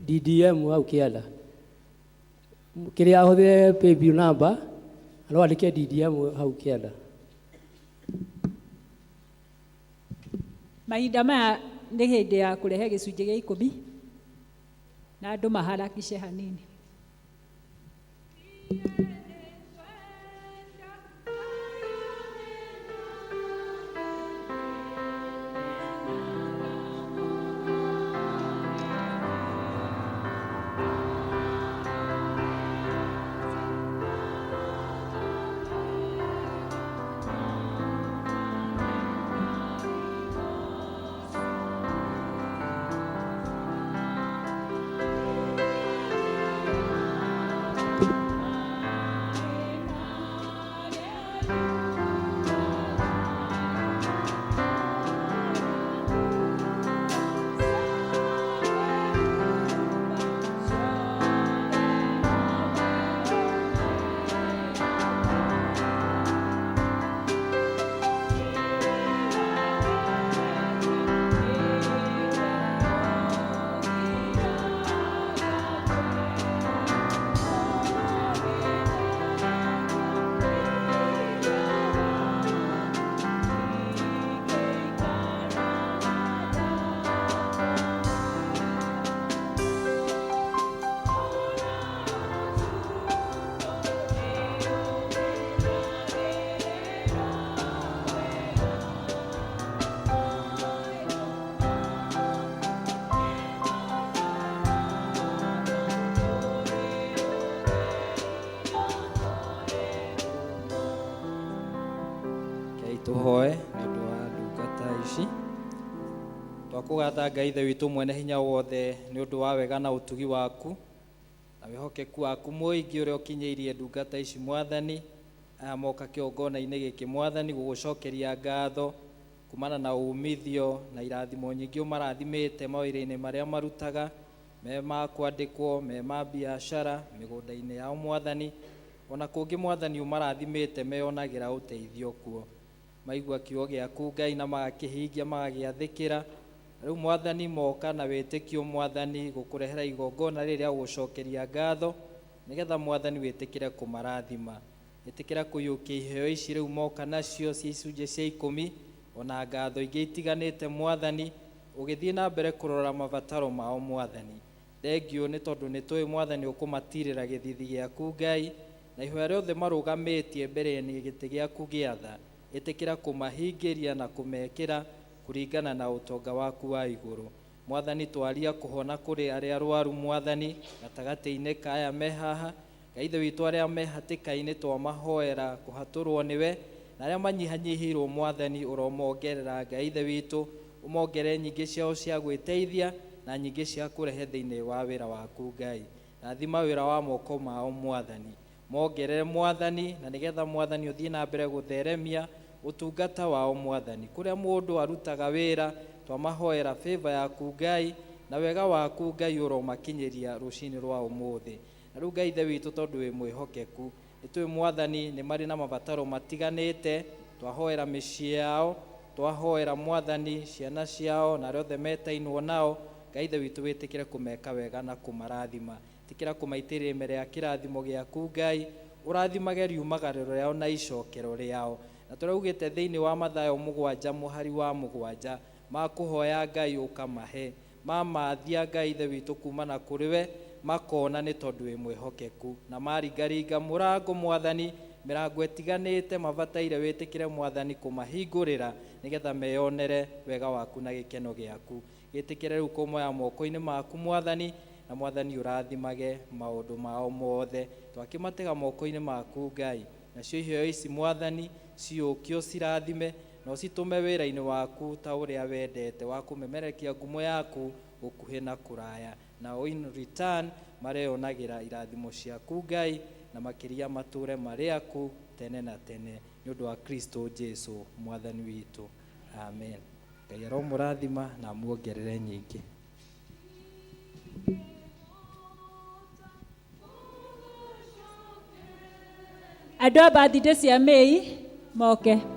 DDM hau kĩanda, kĩrĩa ahũthĩre paybill number no andĩke DDM hau kĩanda. Mahinda maya nĩ hĩndĩ ya kũrehe gĩcunjĩ gĩa 10 na andũ maharakishe hanini. tuhoe nĩ ũndũ wa ndungata ici. Twakũgatha Ngai Ithe witũ mwene hinya wothe nĩ ũndũ wa wega na ũtugi waku na wĩhokeku waku mũingĩ ũrĩa ũkinyĩirie ndungata ici Mwathani, aya moka kĩgongona-inĩ gĩkĩ Mwathani gũgũcokeria ngatho kumana na umithio na irathimo nyingĩ ũmarathimĩte mawĩra-inĩ marĩa marutaga, me ma kwandĩkwo, me ma biacara, mĩgũnda-inĩ yao Mwathani, ona kũngĩ Mwathani ũmarathimĩte meyonagĩra ũteithio kuo. Maigua kiugo gĩaku Ngai na magakĩhingia magagĩathĩkĩra. Rĩu Mwathani moka na wĩtĩkio Mwathani gũkũrehera igongona rĩrĩa gũcokeria ngatho, nĩgetha Mwathani wĩtĩkĩre kũmarathima, wĩtĩkĩre kũiyũkia iheo ici rĩu moka nacio cia icunjĩ cia 10 ona ngatho ingĩ itiganĩte Mwathani, ũgĩthiĩ na mbere kũrora mabataro mao Mwathani. Thengio nĩ tondũ nĩ tũĩ Mwathani ũkũmatirĩra gĩthithi gĩaku Ngai, na ihoya rĩothe marũgamĩtie mbere-inĩ gĩtĩ gĩaku gĩa tha, ĩtĩkĩra kũmahingĩria na kũmekĩra kũringana na ũtonga waku wa igũrũ. Mwathani twaria kũhona kũrĩ arĩa arwaru Mwathani, gatagatĩ-inĩ ka aya me haha. Ngai Ithe witũ arĩa me hatĩka-inĩ twamahoera kũhatũrwo nĩwe, na arĩa manyihanyihĩirwo Mwathani ũromongerera Ngai Ithe witũ, ũmongerere nyingĩ ciao cia gwĩteithia na nyingĩ cia kũrehe thĩinĩ wa wĩra waku Ngai. Rathima wĩra wa moko mao Mwathani, mongerere Mwathani, na nĩgetha Mwathani ũthiĩ na mbere gũtheremia ũtungata wao Mwathani. Kũrĩa mũndũ arutaga wĩra twamahoera favor yaku Ngai na wega waku Ngai ũromakinyĩria rũcinĩ rwa ũmũthĩ. Na rĩu Ngai Ithe witũ tondũ wĩ mwĩhokeku, nĩtũĩ Mwathani nĩ marĩ na mabataro matiganĩte, twahoera mĩciĩ yao, twahoera Mwathani ciana ciao na arĩa othe metainwo nao. Ngai Ithe witũ wĩtĩkĩre kũmeka wega na kũmarathima, tĩkĩra kũmaitĩrĩra mbere ya kĩrathimo gĩaku Ngai, ũrathimage riumagarĩro rĩao na icokero rĩao. Na tũraugĩte thĩinĩ wa Mathayo 7 mũhari wa 7 makũhoya Ngai ũkamahe, mamathia Ngai Ithe witũ kumana kũrĩ we, makona nĩ tondũ wĩ mwĩhokeku, na maringaringa mũrango Mwathani, mĩrango ĩtiganĩte mabataire wĩtĩkĩre Mwathani kũmahingũrĩra, nĩgetha meyonere wega waku na gĩkeno gĩaku. Gĩtĩkĩre rĩu kũmoya moko-inĩ maku Mwathani, na Mwathani ũrathimage maũndũ mao mothe, twakĩmatega moko-inĩ maku Ngai. Nacio iheo ici Mwathani ciũkio cirathime na ũcitũme wĩra-inĩ waku ta ũrĩa wendete wa kũmemerekia ngumo yaku gũkuhĩ na kũraya, na in return mareyonagĩra irathimo ciaku Ngai, na makĩria matũre marĩ aku tene na tene, nĩ ũndũ wa Kristo Jesũ Mwathani witũ, amen. Ngai aromũrathima na muongerere nyingĩ. Andũ a birthday cia Mei moke.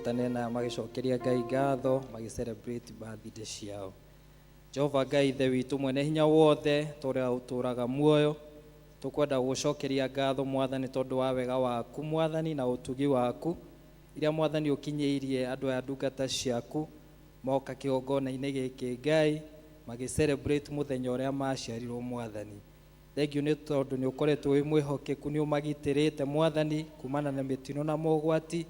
tũnyitane na magĩcokeria Ngai ngatho magĩ-celebrate birthday ciao. Jehova Ngai Ithe witũ mwene hinya wothe, tũrĩa ũtũraga muoyo, tũkwenda gũcokeria ngatho Mwathani tondũ wa wega waku Mwathani na ũtugi waku, iria Mwathani ũkinyĩirie andũ aya ndungata ciaku moka kĩgongona-inĩ gĩkĩ Ngai magĩ-celebrate mũthenya ũrĩa maciarirwo Mwathani. Thengiũ nĩ tondũ nĩ ũkoretwo wĩ mwĩhokeku, nĩ ũmagitĩrĩte Mwathani kumana na mĩtino na mogwati.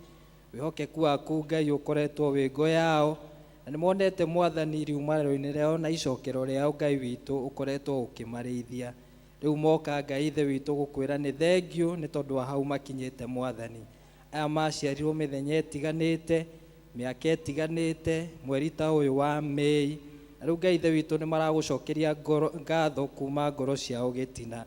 Wĩhokeku waku Ngai ũkoretwo wĩ ngo yao, na nĩ monete mwathani riumarĩro-inĩ rĩao na icokero rĩao Ngai witũ ũkoretwo ũkĩmarĩithia. Rĩu moka Ngai ithe witũ gũkwĩra nĩ thengiũ nĩ tondũ wa hau makinyĩte mwathani. Aya maciarirwo mĩthenya ĩtiganĩte, mĩaka ĩtiganĩte, mweri ta ũyũ wa Mĩĩ, na rĩu Ngai ithe witũ nĩ maragũcokeria ngatho kuma ngoro ciao gĩtina.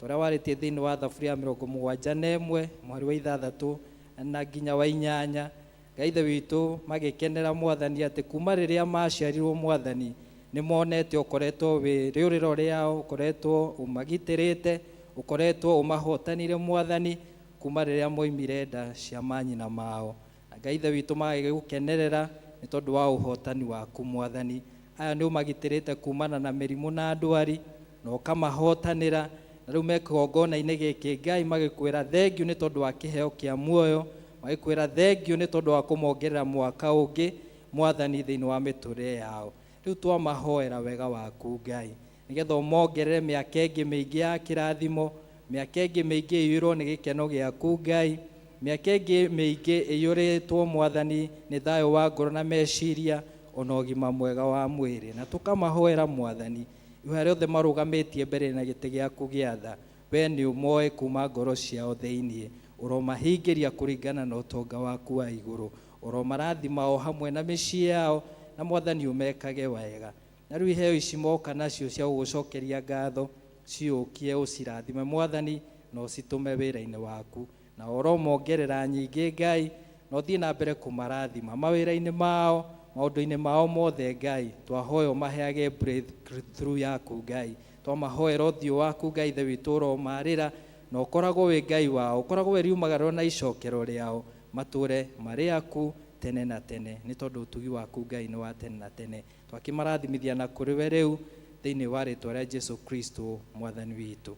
Tũrĩa warĩtie thĩinĩ wa Thaburia 71 mweri wa 6 na nginya wa 8, Ngai ithe witũ magĩkenera mwathani atĩ kuma rĩrĩa maciarirwo mwathani nĩ monete ũkoretwo wĩ rĩũrĩro rĩao, ũkoretwo ũmagitĩrĩte, ũkoretwo ũmahotanire mwathani kuma rĩrĩa moimire nda cia manyina mao. Ngai ithe witũ magĩgũkenerera nĩ tondũ wa ũhotani waku mwathani. Aya nĩ ũmagitĩrĩte kumana na mĩrimũ na ndwari na ũkamahotanĩra, na rĩu me kĩgongona-inĩ gĩkĩ Ngai magĩkwĩra thengiũ nĩ tondũ wa kĩheo kĩa muoyo, magĩkwĩra thengiũ nĩ tondũ wa kũmongerera mwaka ũngĩ mwathani thĩinĩ wa mĩtũrĩre yao. Rĩu twamahoera wega waku Ngai nĩgetha ũmongerere mĩaka ĩngĩ mĩingĩ ya kĩrathimo, mĩaka ĩngĩ mĩingĩ ĩiyũrwo nĩ gĩkeno gĩaku Ngai, mĩaka ĩngĩ mĩingĩ ĩiyũrĩtwo mwathani nĩ thayũ wa ngoro na meciria ona ũgima mwega wa mwĩrĩ. Na tũkamahoera mwathani ihoya rĩothe marũgamĩtie mbere na gĩtĩ gĩaku gĩa tha, we nĩ ũmoĩ kuma ngoro ciao thĩinĩ, ũromahingĩria kũringana na ũtonga waku wa igũrũ, ũromarathima o hamwe na mĩciĩ yao, na mwathani ũmekage wega. Na rĩu iheo ici moka nacio cia gũgũcokeria ngatho ciũkie ũcirathime mwathani na ũcitũme wĩra-inĩ waku, na oromongerera nyingĩ Ngai, na ũthiĩ na mbere kũmarathima mawĩra-inĩ mao, maũndũ-inĩ mao mothe Ngai. Twahoya ũmaheage breakthrough yaku Ngai, twamahoera ũthiũ waku Ngai ithe witũ ũromarĩra, na ũkoragwo wĩ Ngai wao, ũkoragwo wĩ riumagarĩro na icokero rĩao, matũre marĩ aku tene na tene, nĩ tondũ ũtugi waku Ngai nĩ wa tene na tene. Twakĩmarathimithia na kũrĩ we rĩu thĩinĩ wa rĩtwa rĩa Jesu Kristo mwathani witũ,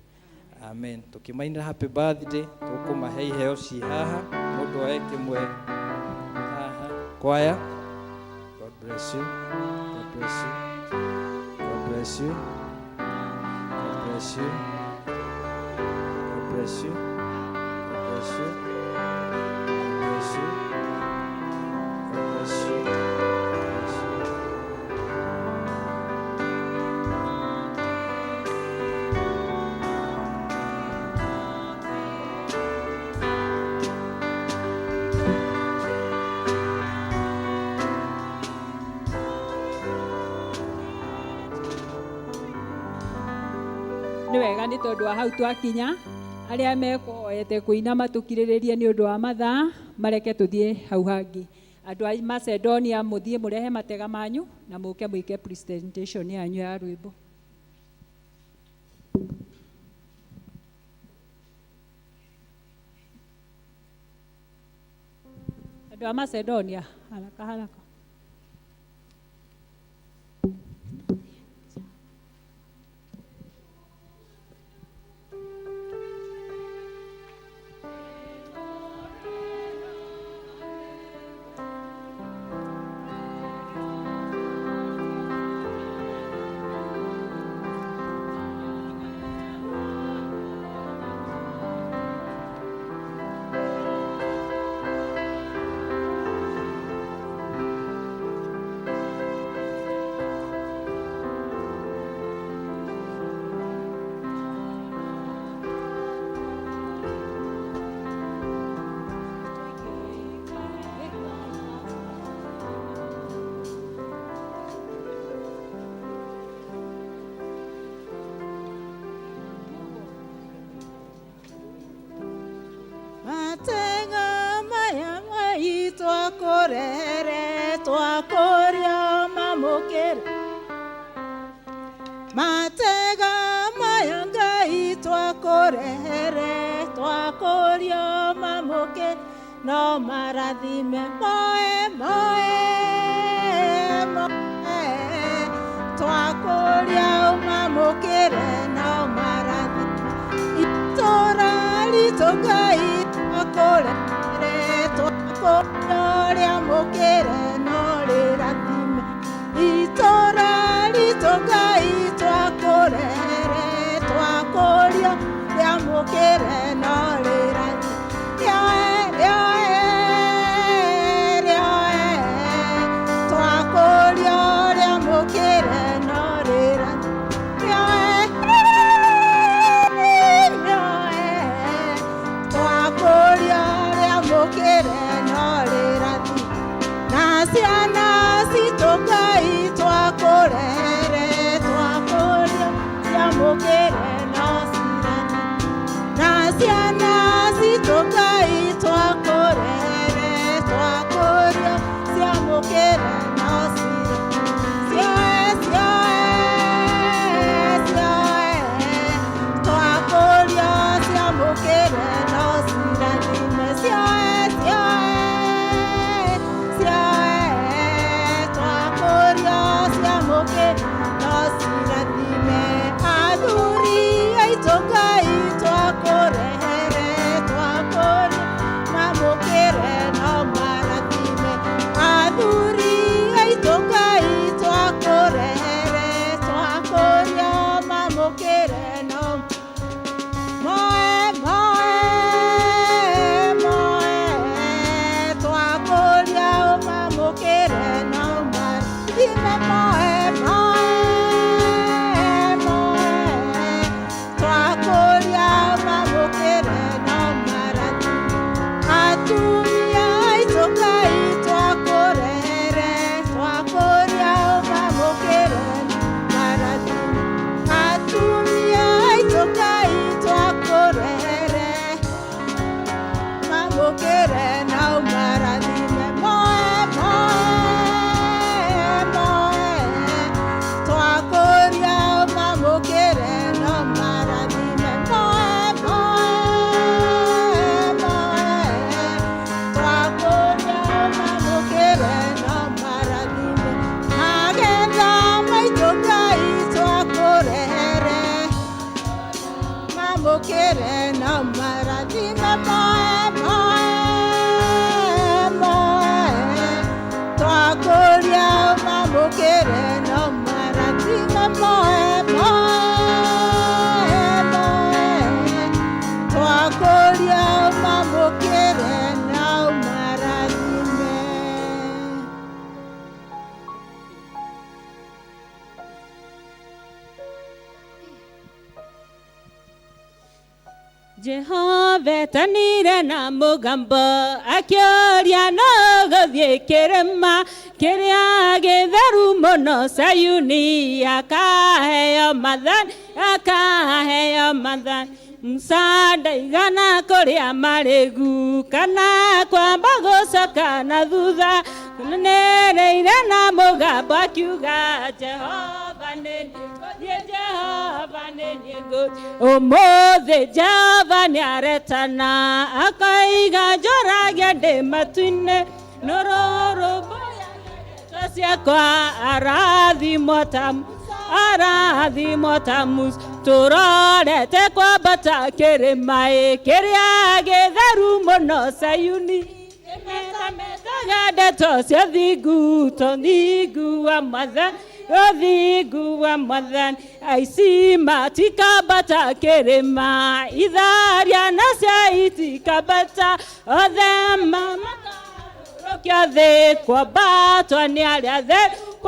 amen. Tũkĩmainĩra happy birthday, tũkũmahe iheo ci haha, mũndũ oe kĩmwe haha. Choir, God bless you, God bless you, God bless you, God bless you, God bless you, God bless you, God bless you, God bless you, God bless you. Nĩ wega nĩ tondũ wa hau twakinya, arĩa mekoete kũinama tũkirĩrĩrie nĩ ũndũ wa mathaa, mareke tũthiĩ hau hangĩ. Andũ a Macedonia mũthiĩ mũrehe matega manyu na mũke mũike presentation yanyu ya rwĩmbo. Andũ a Macedonia, haraka haraka. twakorere twakoria mamukire matega maya Ngai twakorere twakoria mamukire no marathime moe twakoria mamukire no marathime itora lito Ngai twakorere twakoria mukire no rirathime itora lito Ngai twakorere twakoria mukire no rirathime twakoria ciana citũ Ngai twakũrere twakũria ciamũkĩre no cirathime na ciana citũ Ngai twakũrere twakũria ciamũkĩre no Jehova tanire na mugambo akioria no guthie kirima kiria githeru muno Sayuni akaheo mathani Musa ndaigana kuria marigu kana kwamba gucoka na thutha nereire na mugambo akiuga Jehova nĩniĩ ũmũthĩ Jehova nĩaretana akaiga njũragia ndĩ matu-inĩ nũrũrũmbũya ciakwa arathimo ta Musa tũrorete kwambata kĩrĩma kĩrĩa gĩtheru mũno Sayuni metaga ndeto cia thingu wa Mwathani aici matikambata kĩrĩma itharia na cia itikambata othe mamarokia thĩ kwambatwo nĩ arĩa atheru